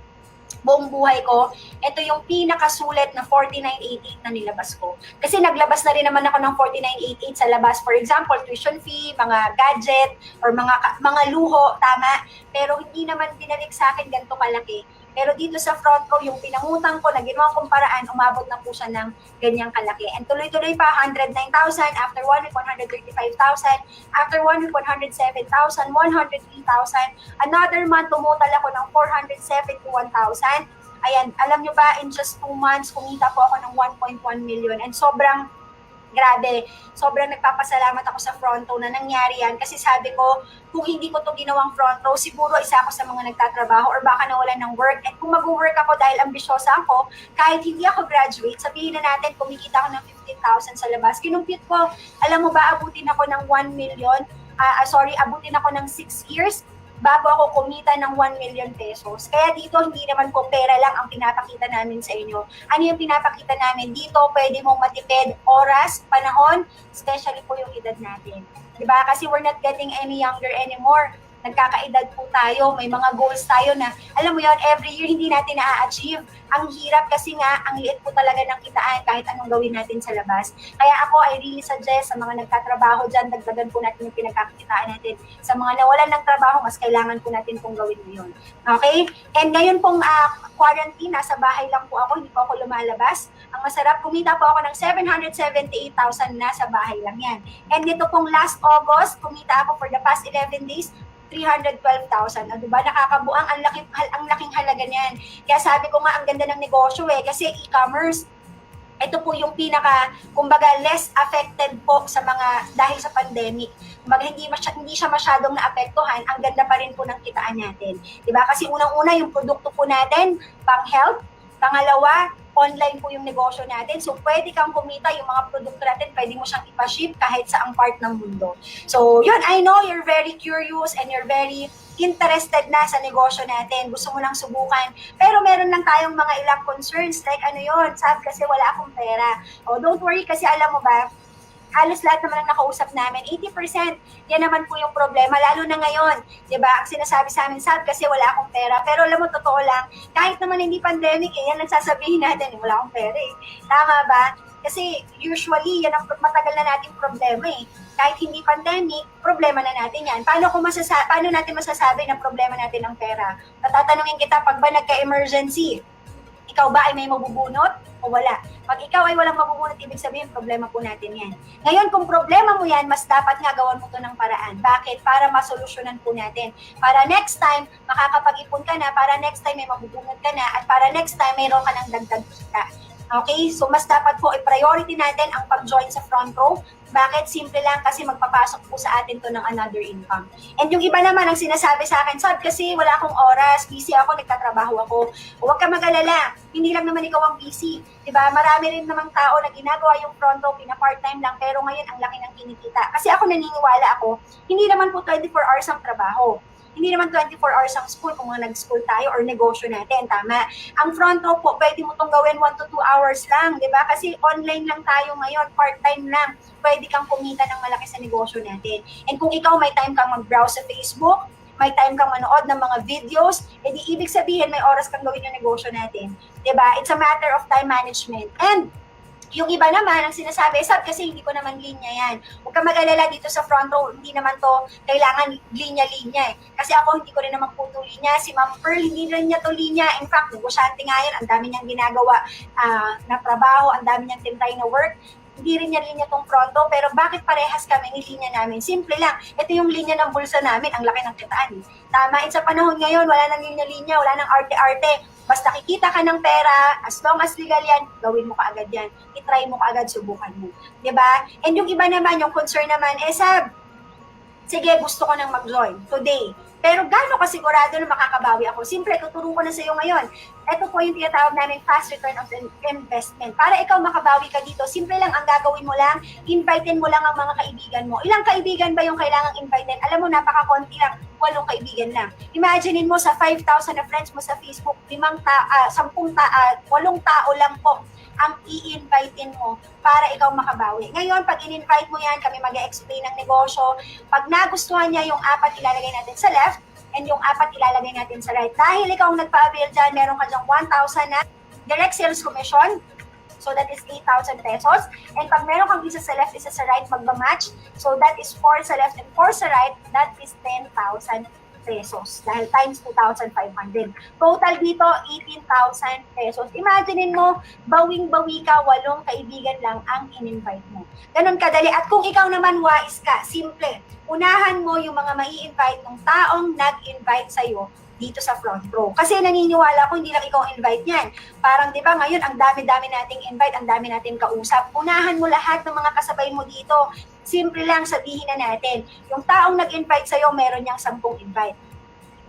buong buhay ko, ito yung pinakasulit na 4988 na nilabas ko. Kasi naglabas na rin naman ako ng 4988 sa labas. For example, tuition fee, mga gadget, or mga luho, tama. Pero hindi naman binalik sa akin ganito kalaki. Pero dito sa Front Row, yung pinangutang ko na ginawang kong paraan, umabot na po siya ng ganyang kalaki. And tuloy-tuloy pa, 109,000. After 1 week, 135,000. After 1 week, 107,000, 103,000. Another month, tumutal ako ng 471,000. Ayan, alam nyo ba, in just 2 months, kumita po ako ng 1.1 million. And sobrang grabe, sobrang nagpapasalamat ako sa Front Row na nangyari yan kasi sabi ko, kung hindi ko to ginawang Front Row, siguro isa ako sa mga nagtatrabaho or baka nawalan ng work. At kung mag-work ako dahil ambisyosa ako, kahit hindi ako graduate, sabihin na natin, kumikita ako ng 15,000 sa labas. Kinumpute ko, alam mo ba, abutin ako ng 1 million, abutin ako ng 6 years, bago ako kumita ng 1 million pesos. Kaya dito, hindi naman po pera lang ang pinapakita namin sa inyo. Ano yung pinapakita namin? Dito, pwede mong matipid oras, panahon, especially po yung edad natin. Diba? Kasi we're not getting any younger anymore. Nagkakaedad po tayo, may mga goals tayo na, alam mo yun, every year hindi natin na-achieve. Ang hirap kasi nga, ang liit po talaga ng kitaan kahit anong gawin natin sa labas. Kaya ako, I really suggest sa mga nagtatrabaho dyan, dagdagan po natin yung pinagkakitaan natin. Sa mga nawalan ng trabaho, mas kailangan po natin pong gawin ngayon. Okay? And ngayon pong quarantine, nasa bahay lang po ako, hindi po ako lumalabas. Ang masarap, kumita po ako ng 778,000 nasa bahay lang yan. And dito pong last August, kumita ako for the past 11 days, 312,000. Diba? Nakakabuang ang laking halaga niyan. Kaya sabi ko nga, ang ganda ng negosyo kasi e-commerce, ito po yung kumbaga, less affected po sa dahil sa pandemic. Kumbaga, hindi siya masyadong naapektuhan, ang ganda pa rin po ng kitaan natin. Diba? Kasi unang-una, yung produkto po natin, pang health. Pangalawa, online po yung negosyo natin. So, pwede kang kumita yung mga produkto natin, pwede mo siyang ipaship kahit sa ang part ng mundo. So, yun, I know you're very curious and you're very interested na sa negosyo natin. Gusto mo nang subukan. Pero meron lang tayong mga ilang concerns. Like, sabi kasi wala akong pera. O, don't worry kasi alam mo ba, halos lahat naman ang nakausap namin, 80%, yan naman po yung problema, lalo na ngayon, di ba? Ang sinasabi sa amin, Sab, kasi wala akong pera. Pero alam mo, totoo lang, kahit naman hindi pandemic, yan ang sasabihin natin, wala akong pera eh. Tama ba? Kasi usually, yan ang matagal na nating problema eh. Kahit hindi pandemic, problema na natin yan. Paano natin masasabi na problema natin ang pera? Tatanungin kita, pag ba nagka-emergency, ikaw ba ay may mabubunot o wala? Pag ikaw ay walang mabubunot, ibig sabihin, problema po natin yan. Ngayon, kung problema mo yan, mas dapat nga gawan mo to ng paraan. Bakit? Para masolusyonan po natin. Para next time, makakapag-ipon ka na, para next time may mabubunot ka na, at para next time, mayroon ka ng dagdag kita. Okay? So, mas dapat po i-priority natin ang pag-join sa front row. Bakit? Simple lang kasi magpapasok po sa atin to ng another income. And yung iba naman ang sinasabi sa akin, Sab, kasi wala akong oras, busy ako, nagtatrabaho ako. Huwag ka mag-alala, hindi lang naman ikaw ang busy. Diba? Marami rin namang tao na ginagawa yung front row, pina-part-time lang, pero ngayon ang laki ng kinikita. Kasi ako naniniwala hindi naman po 24 hours ang trabaho. Hindi naman 24 hours ang school kung nag-school tayo or negosyo natin, tama. Ang front row po, pwede mo itong gawin 1 to 2 hours lang, di ba? Kasi online lang tayo ngayon, part-time lang. Pwede kang kumita ng malaki sa negosyo natin. And kung ikaw may time kang mag-browse sa Facebook, may time kang manood ng mga videos, edi ibig sabihin may oras kang gawin yung negosyo natin. Di ba? It's a matter of time management. And yung iba naman, ang sinasabi, Sab, kasi hindi ko naman linya yan. Huwag ka mag-alala dito sa front row, hindi naman to kailangan linya-linya eh. Kasi ako, hindi ko rin naman po to linya. Si Ma'am Pearl, hindi rin niya to linya. In fact, negosyante nga yan, ang dami niyang ginagawa na trabaho, ang dami niyang tintay na work. Hindi rin niya linya tong front row, pero bakit parehas kami ni linya namin? Simple lang, ito yung linya ng bulsa namin, ang laki ng kitaan. Tama, at sa panahon ngayon, wala nang linya-linya, wala nang arte-arte. Basta kikita ka ng pera, as long as legal yan, gawin mo kaagad yan. I-try mo kaagad, subukan mo. Diba? And yung iba naman, yung concern naman, Sab, sige, gusto ko nang mag-join today. Pero gaano ka sigurado na makakabawi ako? Simple, tuturo ko na sa iyo ngayon. Ito po yung tinatawag namin fast return of investment. Para ikaw makabawi ka dito, simple lang ang gagawin mo lang, invitein mo lang ang mga kaibigan mo. Ilang kaibigan ba yung kailangang invitein? Alam mo, napaka-konti lang, 8 kaibigan lang. Imaginein mo sa 5,000 na friends mo sa Facebook, 8 tao lang po ang i-invitein mo para ikaw makabawi. Ngayon, pag in-invite mo yan, kami mag-explain ng negosyo. Pag nagustuhan niya yung 4, ilalagay natin sa left, and yung 4 ilalagay natin sa right. Dahil ikaw ang nagpa-avail dyan, meron ka dyang 1,000 na direct sales commission. So that is 8,000 pesos. And pag meron kang isa sa left, isa sa right, magmamatch. So that is 4 sa left and 4 sa right. That is 10,000 pesos. Dahil times 2,500. Total dito, 18,000 pesos. Imaginein mo, bawing-bawi ka, 8 kaibigan lang ang in-invite mo. Ganon kadali. At kung ikaw naman wise ka, simple. Unahan mo yung mga mai-invite ng taong nag-invite sa'yo dito sa front row. Kasi naniniwala ko, hindi lang ikaw invite niyan. Parang, di ba, ngayon, ang dami-dami nating invite, ang dami nating kausap. Unahan mo lahat ng mga kasabay mo dito. Simple lang, sabihin na natin. Yung taong nag-invite sa'yo, meron niyang 10 invite.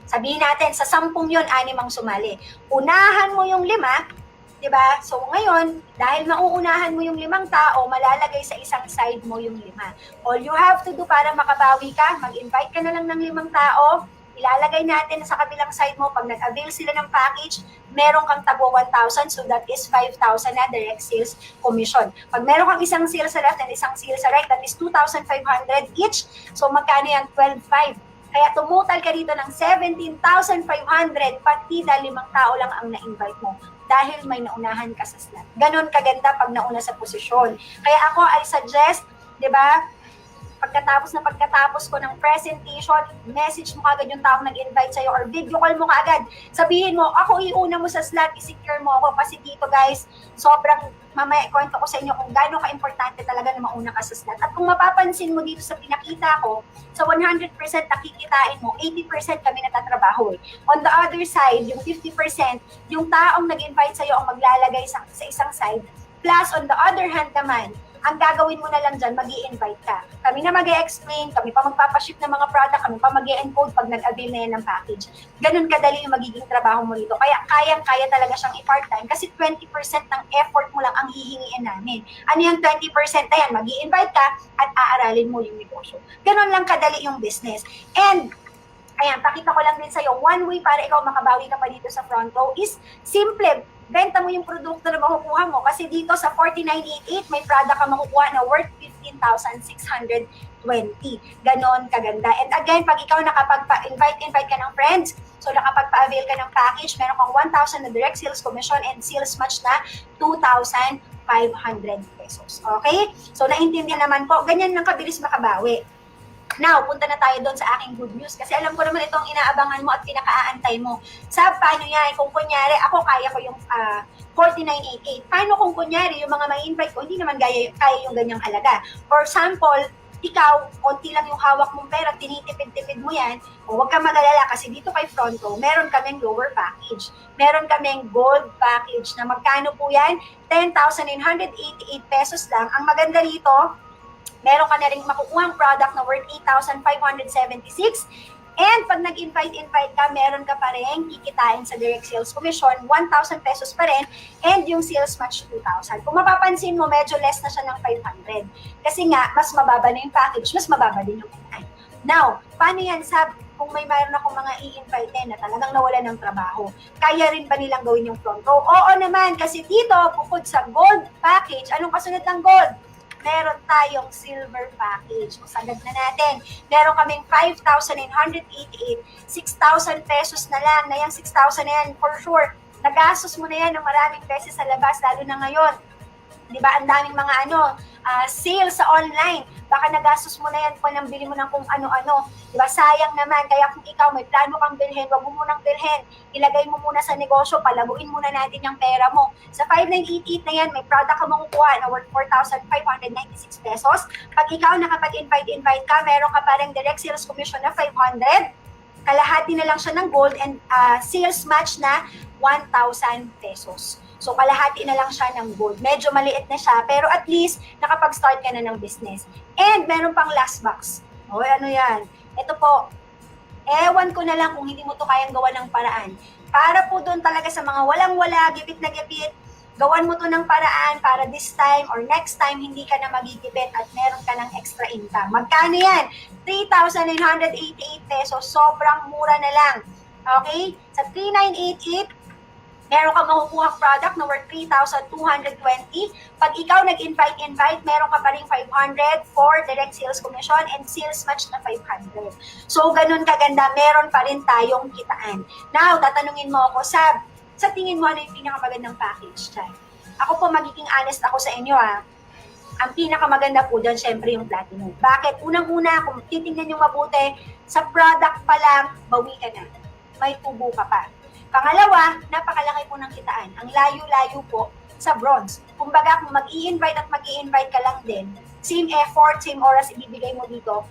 Sabihin natin, sa 10 yun, 6 ang sumali. Unahan mo yung 5, di ba? So, ngayon, dahil mauunahan mo yung 5 tao, malalagay sa isang side mo yung 5. All you have to do para makabawi ka, mag-invite ka na lang ng 5 tao, ilalagay natin sa kabilang side mo, pag nag-avail sila ng package, meron kang tagwa 1,000, so that is 5,000 na direct sales commission. Pag meron kang isang sale sa left and isang sale sa right, that is 2,500 each, so magkano yan? 12,500. Kaya tumutal ka dito ng 17,500, pati dahil 5 tao lang ang na-invite mo dahil may naunahan ka sa slot. Ganon kaganda pag nauna sa posisyon. Kaya ako, I suggest, di ba, pag pagkatapos ko ng presentation, message mo kagad yung taong nag-invite sa'yo or video call mo kagad. Sabihin mo, ako iuna mo sa slot, i-secure mo ako kasi dito guys, sobrang mamaya kwento ko sa inyo kung gaano ka-importante talaga na mauna ka sa slot. At kung mapapansin mo dito sa pinakita ko, sa 100% na kikitain mo, 80% kami natatrabaho. On the other side, yung 50%, yung taong nag-invite sa'yo ang maglalagay sa isang side. Plus, on the other hand naman, ang gagawin mo na lang dyan, mag-i-invite ka. Kami na mag-i-explain, kami pa magpapaship ng mga product, kami pa mag-i-encode pag nag-avail na yan ng package. Ganun kadali yung magiging trabaho mo dito. Kaya kayang-kaya talaga siyang i-part-time kasi 20% ng effort mo lang ang hihingiin namin. Ano yung 20% na yan? Mag-i-invite ka at aaralin mo yung negosyo. Ganun lang kadali yung business. And ayan, pakita ko lang din sa'yo, one way para ikaw makabawi ka pa dito sa front row is simple. Benta mo yung produkto na makukuha mo. Kasi dito sa 4988, may product ka makukuha na worth 15,620. Ganon kaganda. And again, pag ikaw nakapag-invite ka ng friends, so nakapagpa-avail ka ng package, meron kang 1,000 na direct sales commission and sales match na 2,500 pesos. Okay? So naintindihan naman po, ganyan lang kabilis makabawi. Now, punta na tayo doon sa aking good news kasi alam ko naman itong inaabangan mo at pinaka-aantay mo. Sa paano yan? Kung kunyari, ako kaya ko yung 4988. Paano kung kunyari, yung mga may invite ko, hindi naman kaya yung ganyang halaga. For example, ikaw, konti lang yung hawak mong pera, tinitipid-tipid mo yan, o huwag ka mag-alala kasi dito kay Fronto, meron kaming lower package. Meron kaming gold package na magkano po yan? 10,988 pesos lang. Ang maganda rito, meron ka na rin makukuhang product na worth 8,576. And pag nag-invite ka, meron ka pa rin kikitain sa direct sales commission, 1,000 pesos pa rin, and yung sales match 2,000. Kung mapapansin mo, medyo less na siya ng 500. Kasi nga, mas mababa na yung package, mas mababa din yung kitain. Now, paano yan, kung may mayroon akong mga i-invite na talagang nawala ng trabaho, kaya rin ba nilang gawin yung front row? Oo naman, kasi dito, bukod sa gold package, anong kasunod ng gold? Meron tayong silver package. Kung sagad na natin, meron kaming 5,988, 6,000 pesos na lang. Na yung 6,000 na yan, for sure, nagastos mo na yan ng maraming beses sa labas, lalo na ngayon. Di ba, ang daming mga sales sa online. Baka nagastos mo na yan kung nang bili mo ng kung ano-ano. Di ba, sayang naman. Kaya kung ikaw may plano kang bilhin, wag mo munang bilhin. Ilagay mo muna sa negosyo, palaguin muna natin yung pera mo. Sa 5988 na yan, may product ka makukuha na worth 4,596 pesos. Pag ikaw nakapag-invite ka, meron ka pa rin direct sales commission na 500. Kalahati na lang siya ng gold and sales match na 1,000 pesos. So, kalahati na lang siya ng gold. Medyo maliit na siya, pero at least, nakapag-start ka na ng business. And, meron pang last box. O, ano yan? Ito po, ewan ko na lang kung hindi mo to kayang gawa ng paraan. Para po doon talaga sa mga walang-wala, gipit na gipit, gawan mo to ng paraan para this time or next time, hindi ka na magigipit at meron ka ng extra income. Magkano yan? 3,988 pesos. Sobrang mura na lang. Okay? Sa 3,988, meron ka makukuhang product na worth 3,220. Pag ikaw nag-invite, meron ka pa rin 500 for direct sales commission and sales match na 500. So, ganun kaganda, meron pa rin tayong kitaan. Now, tatanungin mo ako, sa tingin mo ano yung pinakamagandang package dyan? Ako po, magiging honest ako sa inyo Ang pinakamaganda po dyan, syempre yung platinum. Bakit? Unang-una, kung titingnan nyo mabuti, sa product pa lang, bawi ka na. May tubo ka pa. Pangalawa, napakalaki po ng kitaan. Ang layo-layo po sa bronze. Kumbaga, kung mag-i-invite at mag-i-invite ka lang din, same effort, same oras ibibigay mo dito,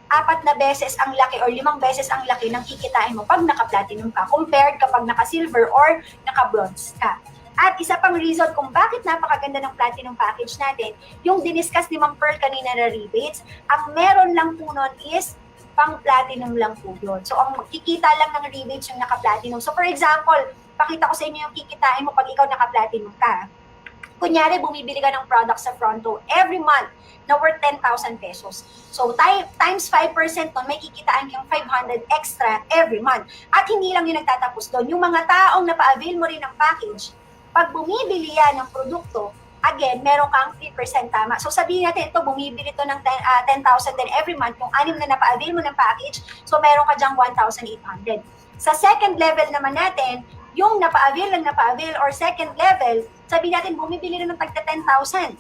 4 na beses ang laki or 5 beses ang laki ng kikitain mo pag naka-platinum ka compared kapag naka-silver or naka-bronze ka. At isa pang reason kung bakit napakaganda ng platinum package natin, yung diniscuss ni Ma'am Pearl kanina na rebates, ang meron lang po nun is pang-platinum lang po yun. So, ang kikita lang ng rebates yung naka-platinum. So, for example, pakita ko sa inyo yung kikitain mo pag ikaw naka-platinum ka. Kunyari, bumibili ka ng product sa Fronto every month na worth 10,000 pesos. So, times 5% nun, may kikitaan kang 500 extra every month. At hindi lang yung nagtatapos doon. Yung mga taong napa-avail mo rin ng package, pag bumibili yan ng produkto, again, meron kang 3% tama. So, sabihin natin, ito, bumibili ito ng 10,000 din every month. Yung 6 na napa-avail mo ng package, so meron ka dyang 1,800. Sa second level naman natin, yung napa-avail or second level, sabihin natin, bumibili rin ng tagta 10,000.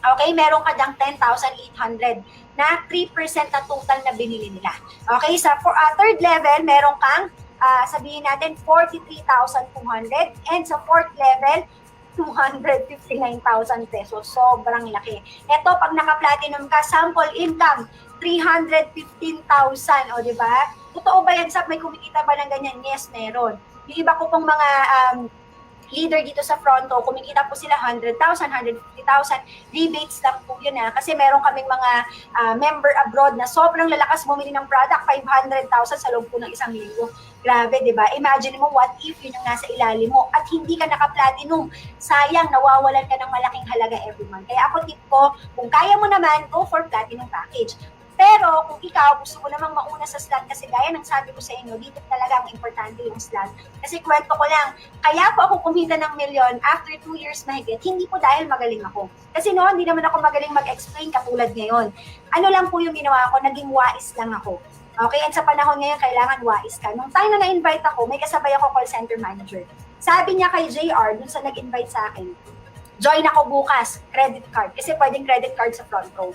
Okay, meron ka dyang 10,800 na 3% na total na binili nila. Okay, sa third level, meron kang sabihin natin 43,200 and sa fourth level, 259,000 pesos. Sobrang laki. Ito, pag naka-platinum ka, sample income, 315,000. O, di ba? Totoo ba yan, Sap? May kumikita ba ng ganyan? Yes, meron. Yung iba ko pong mga leader dito sa Fronto, kumikita po sila 100,000, 150,000. Rebates lang po yun kasi meron kaming mga member abroad na sobrang lalakas bumili ng product, 500,000 sa loob po ng 1,000. Grabe, di ba? Imagine mo, what if yun yung nasa ilalim mo at hindi ka naka-platinum? Sayang, nawawalan ka ng malaking halaga every month. Kaya ako tip ko, kung kaya mo naman, go for platinum package. Pero kung ikaw gusto mo namang mauna sa slot, kasi gaya ng sabi ko sa inyo, dito talaga ang importante yung slot. Kasi kwento ko lang, kaya po ako kumita ng milyon after 2 years mahigit, hindi po dahil magaling ako. Kasi noon, hindi naman ako magaling mag-explain katulad ngayon. Ano lang po yung ginawa ko, naging wais lang ako. Okay, and sa panahon ngayon, kailangan wais ka. Nung time na na-invite ako, may kasabay ako call center manager. Sabi niya kay JR, dun sa nag-invite sa akin, join ako bukas, credit card. Kasi pwedeng credit card sa front row.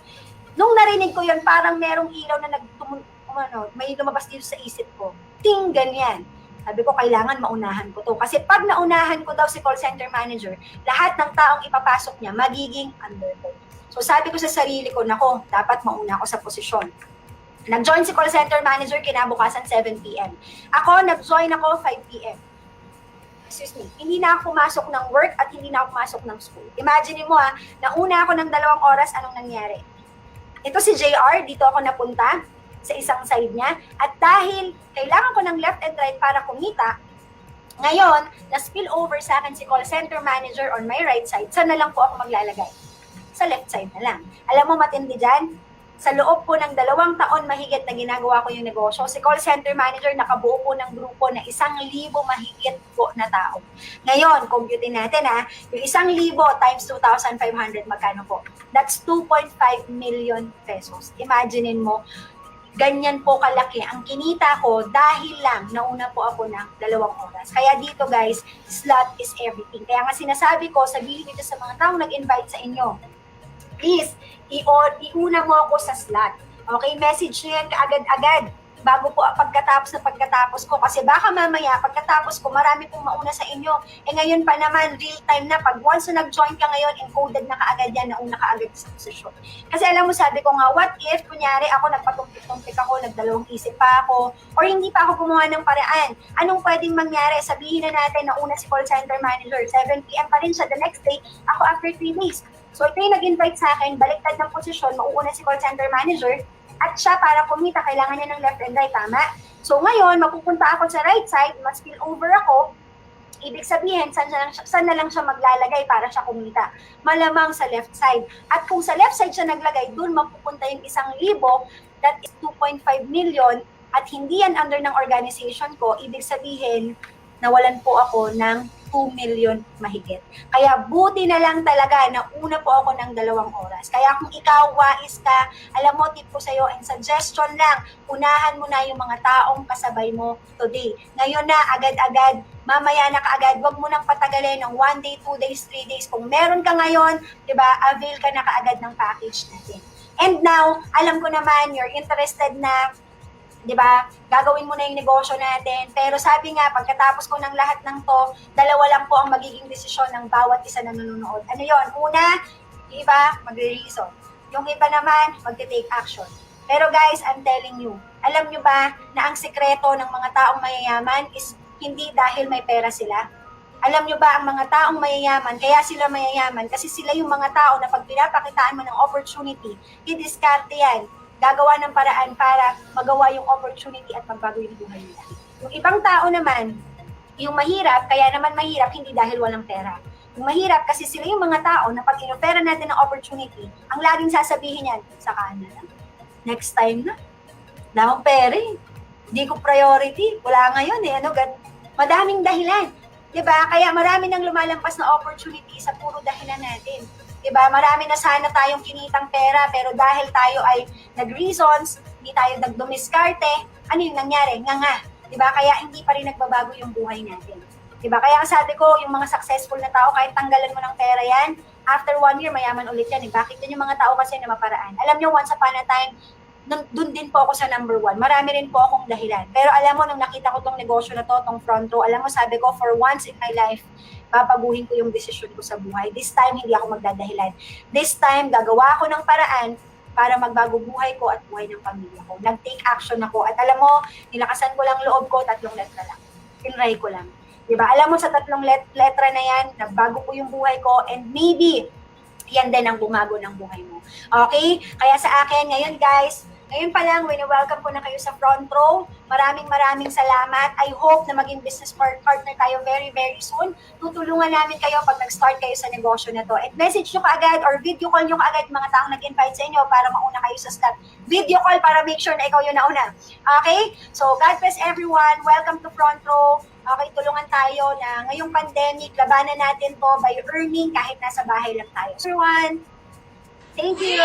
Nung narinig ko yun, parang merong ilaw na may lumabas dito sa isip ko. Ting, ganyan. Sabi ko, kailangan maunahan ko to. Kasi pag naunahan ko daw si call center manager, lahat ng taong ipapasok niya, magiging underdog. So sabi ko sa sarili ko, nako, dapat mauna ako sa posisyon. Nag-join si call center manager kinabukasan 7 p.m. Ako, nag-join ako 5 p.m. Excuse me, hindi na ako pumasok ng work at hindi na ako pumasok ng school. Imagine mo nauna ako ng 2 oras, anong nangyari? Ito si JR, dito ako napunta sa isang side niya. At dahil kailangan ko ng left and right para kumita, ngayon, na-spill over sa akin si call center manager on my right side. Saan na lang po ako maglalagay? Sa left side na lang. Alam mo matindi dyan? Sa loob po ng 2 taon mahigit na ginagawa ko yung negosyo, si call center manager nakabuo po ng grupo na 1,000 mahigit po na tao. Ngayon, compute natin yung 1,000 times 2,500, magkano po? That's 2.5 million pesos. Imaginein mo, ganyan po kalaki ang kinita ko dahil lang nauna po ako ng 2 oras. Kaya dito guys, slot is everything. Kaya nga sinasabi ko, sabihin dito sa mga taong nag-invite sa inyo, please, iuna mo ako sa slot. Okay, message nyo yan kaagad-agad bago po pagkatapos ko. Kasi baka mamaya, pagkatapos ko, marami pong mauna sa inyo. Ngayon pa naman, real time na. Pag once na nag-join ka ngayon, encoded na kaagad yan, nauna kaagad sa posisyon. Kasi alam mo, sabi ko nga, what if, kunyari, ako nagpatumpik-tumpik ako, nagdalawang isip pa ako, or hindi pa ako gumawa ng paraan. Anong pwedeng mangyari? Sabihin na natin na una si call center manager, 7 p.m. pa rin siya. The next day, ako after 3 days. So ito yung nag-invite sa akin, baliktad ng posisyon, mauuna si call center manager, at siya para kumita, kailangan niya ng left and right, tama? So ngayon, mapupunta ako sa right side, mas spill over ako, ibig sabihin, saan na lang siya maglalagay para siya kumita? Malamang sa left side. At kung sa left side siya naglagay, dun mapupunta yung 1,000, that is 2.5 million, at hindi yan under ng organization ko, ibig sabihin, nawalan po ako ng 2 million mahigit. Kaya buti na lang talaga na una po ako ng 2 oras. Kaya kung ikaw, wais ka, alam mo, tip ko sa'yo, and suggestion lang, unahan mo na yung mga taong kasabay mo today. Ngayon na, agad-agad, mamaya na kaagad, wag mo nang patagalin ng 1 day, 2 days, 3 days. Kung meron ka ngayon, diba, avail ka na kaagad ng package natin. And now, alam ko naman, you're interested na, di ba, gagawin mo na yung negosyo natin. Pero sabi nga, pagkatapos ko ng lahat ng to, 2 lang po ang magiging desisyon ng bawat isa na nanonood. Ano yon? Una, yung iba, magre-reason. Yung iba naman, magte-take action. Pero guys, I'm telling you, alam nyo ba na ang sekreto ng mga taong mayayaman is hindi dahil may pera sila? Alam nyo ba, ang mga taong mayayaman, kaya sila mayayaman, kasi sila yung mga tao na pag pinapakitaan mo ng opportunity, didiskarte yan, gagawa ng paraan para magawa yung opportunity at magbago yung buhay nila. Yung ibang tao naman, yung mahirap, kaya naman mahirap, hindi dahil walang pera. Yung mahirap kasi sila yung mga tao na pag inopera natin ng opportunity, ang laging sasabihin yan, saka na lang. Next time na. Wala akong pera eh. Hindi ko priority. Wala ngayon eh. Madaming dahilan. Diba? Kaya marami nang lumalampas na opportunity sa puro dahilan natin. Diba? Marami na sana tayong kinitang pera, pero dahil tayo ay nag-reasons, hindi tayo nagdumiskarte, ano yung nangyari? Nga. Diba? Kaya hindi pa rin nagbabago yung buhay natin. Diba? Kaya sabi ko, yung mga successful na tao, kahit tanggalan mo ng pera yan, after 1 year, mayaman ulit yan. Bakit yun yung mga tao kasi na maparaan? Alam nyo, once upon a time, dun din po ako sa number 1. Marami rin po akong dahilan. Pero alam mo, nung nakita ko tong negosyo na to, tong front row, alam mo, sabi ko, for once in my life, papaguhin ko yung desisyon ko sa buhay. This time, hindi ako magdadahilan. This time, gagawa ako ng paraan para magbago buhay ko at buhay ng pamilya ko. Nag-take action ako. At alam mo, nilakasan ko lang loob ko, 3 letra lang. Tinry ko lang. Diba? Alam mo, sa 3 letra na yan, nagbago ko yung buhay ko, and maybe, yan din ang bumago ng buhay mo. Okay? Kaya sa akin, ngayon guys, ngayon pa lang, welcome ko na kayo sa front row. Maraming salamat. I hope na maging business partner tayo very, very soon. Tutulungan namin kayo pag nag-start kayo sa negosyo na to. And message nyo kaagad or video call nyo kaagad mga taong nag-invite sa inyo para mauna kayo sa start. Video call para make sure na ikaw yung nauna. Okay? So, God bless everyone. Welcome to front row. Okay, tulungan tayo na ngayong pandemic, labanan natin to by earning kahit nasa bahay lang tayo. Everyone, thank you.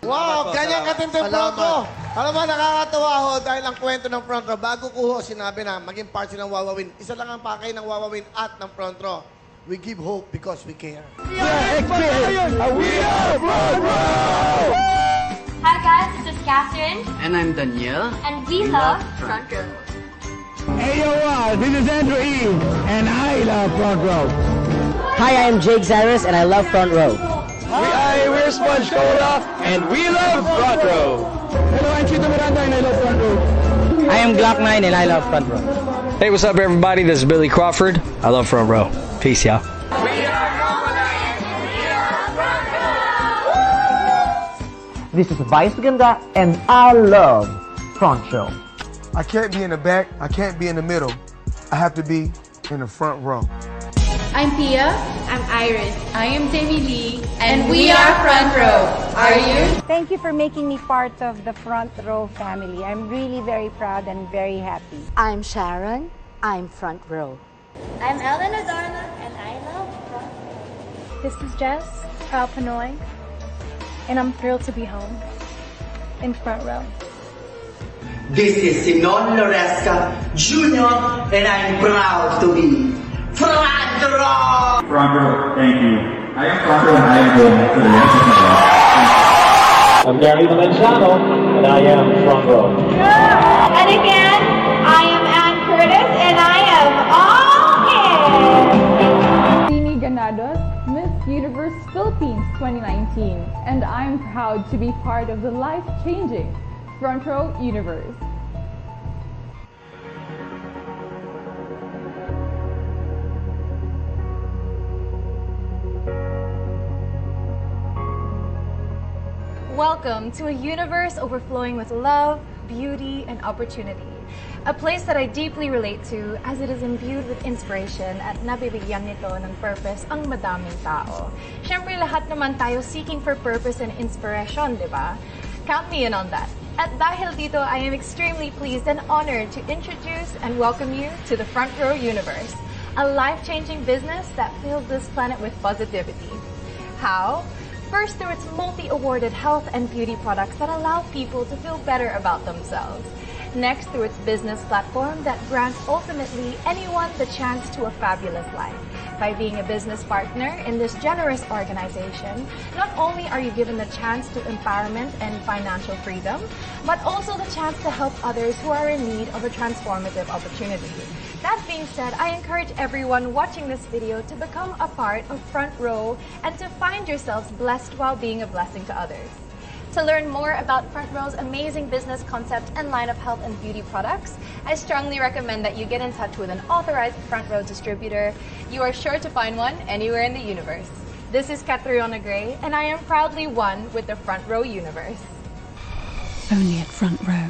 Wow, ganyan katindi front row. Alam mo, nakakatawa ho dahil ang kwento ng front row, bago ko ho sinabi na maging part ng Wawawin, isa lang ang pakay ng Wawawin at ng front row. We give hope because we care. Hi guys, this is Catherine, And I'm Daniel. and we love Front Row. Hey yo, this is Andrew E, and I love front row. Hi, I'm Jake Zaris, and I love front row. We're Sponge Cola, and we love front row. Hello, I'm Chito Miranda, and I love front row. I am Glock 9, and I love front row. Hey, what's up, everybody? This is Billy Crawford. I love front row. Peace, y'all. This is Vice Ganda, and I love front row. I can't be in the back, I can't be in the middle. I have to be in the front row. I'm Pia. I'm Iris. I am Demi Lee, and we are Front Row. Are you? Thank you for making me part of the Front Row family. I'm really very proud and very happy. I'm Sharon. I'm front row. I'm Ellen Adorno, and I love Front Row. This is Jess, proud Pinoy, and I'm thrilled to be home in front row. This is Sinon Loresca Jr. and I'm proud to be Front Row! Front row, thank you. I am front row and I am home for the rest of my life. I'm Gary Valenciano and I am front row. And again, I am Ann Curtis, and I am all in. Tini Ganados, Miss Universe Philippines 2019. And I'm proud to be part of the life-changing Front Row Universe. Welcome to a universe overflowing with love, beauty, and opportunity. A place that I deeply relate to as it is imbued with inspiration at nabibigyan nito ng purpose ang madaming tao. Siyempre, lahat naman tayo seeking for purpose and inspiration, di ba? Count me in on that. At dahil dito, I am extremely pleased and honored to introduce and welcome you to the Front Row Universe, a life-changing business that fills this planet with positivity. How? First, through its multi-awarded health and beauty products that allow people to feel better about themselves. Next, through its business platform that grants ultimately anyone the chance to a fabulous life. By being a business partner in this generous organization, not only are you given the chance to empowerment and financial freedom, but also the chance to help others who are in need of a transformative opportunity. That being said, I encourage everyone watching this video to become a part of Front Row and to find yourselves blessed while being a blessing to others. To learn more about Front Row's amazing business concept and line of health and beauty products, I strongly recommend that you get in touch with an authorized Front Row distributor. You are sure to find one anywhere in the universe. This is Catriona Gray, and I am proudly one with the Front Row universe. Only at Front Row.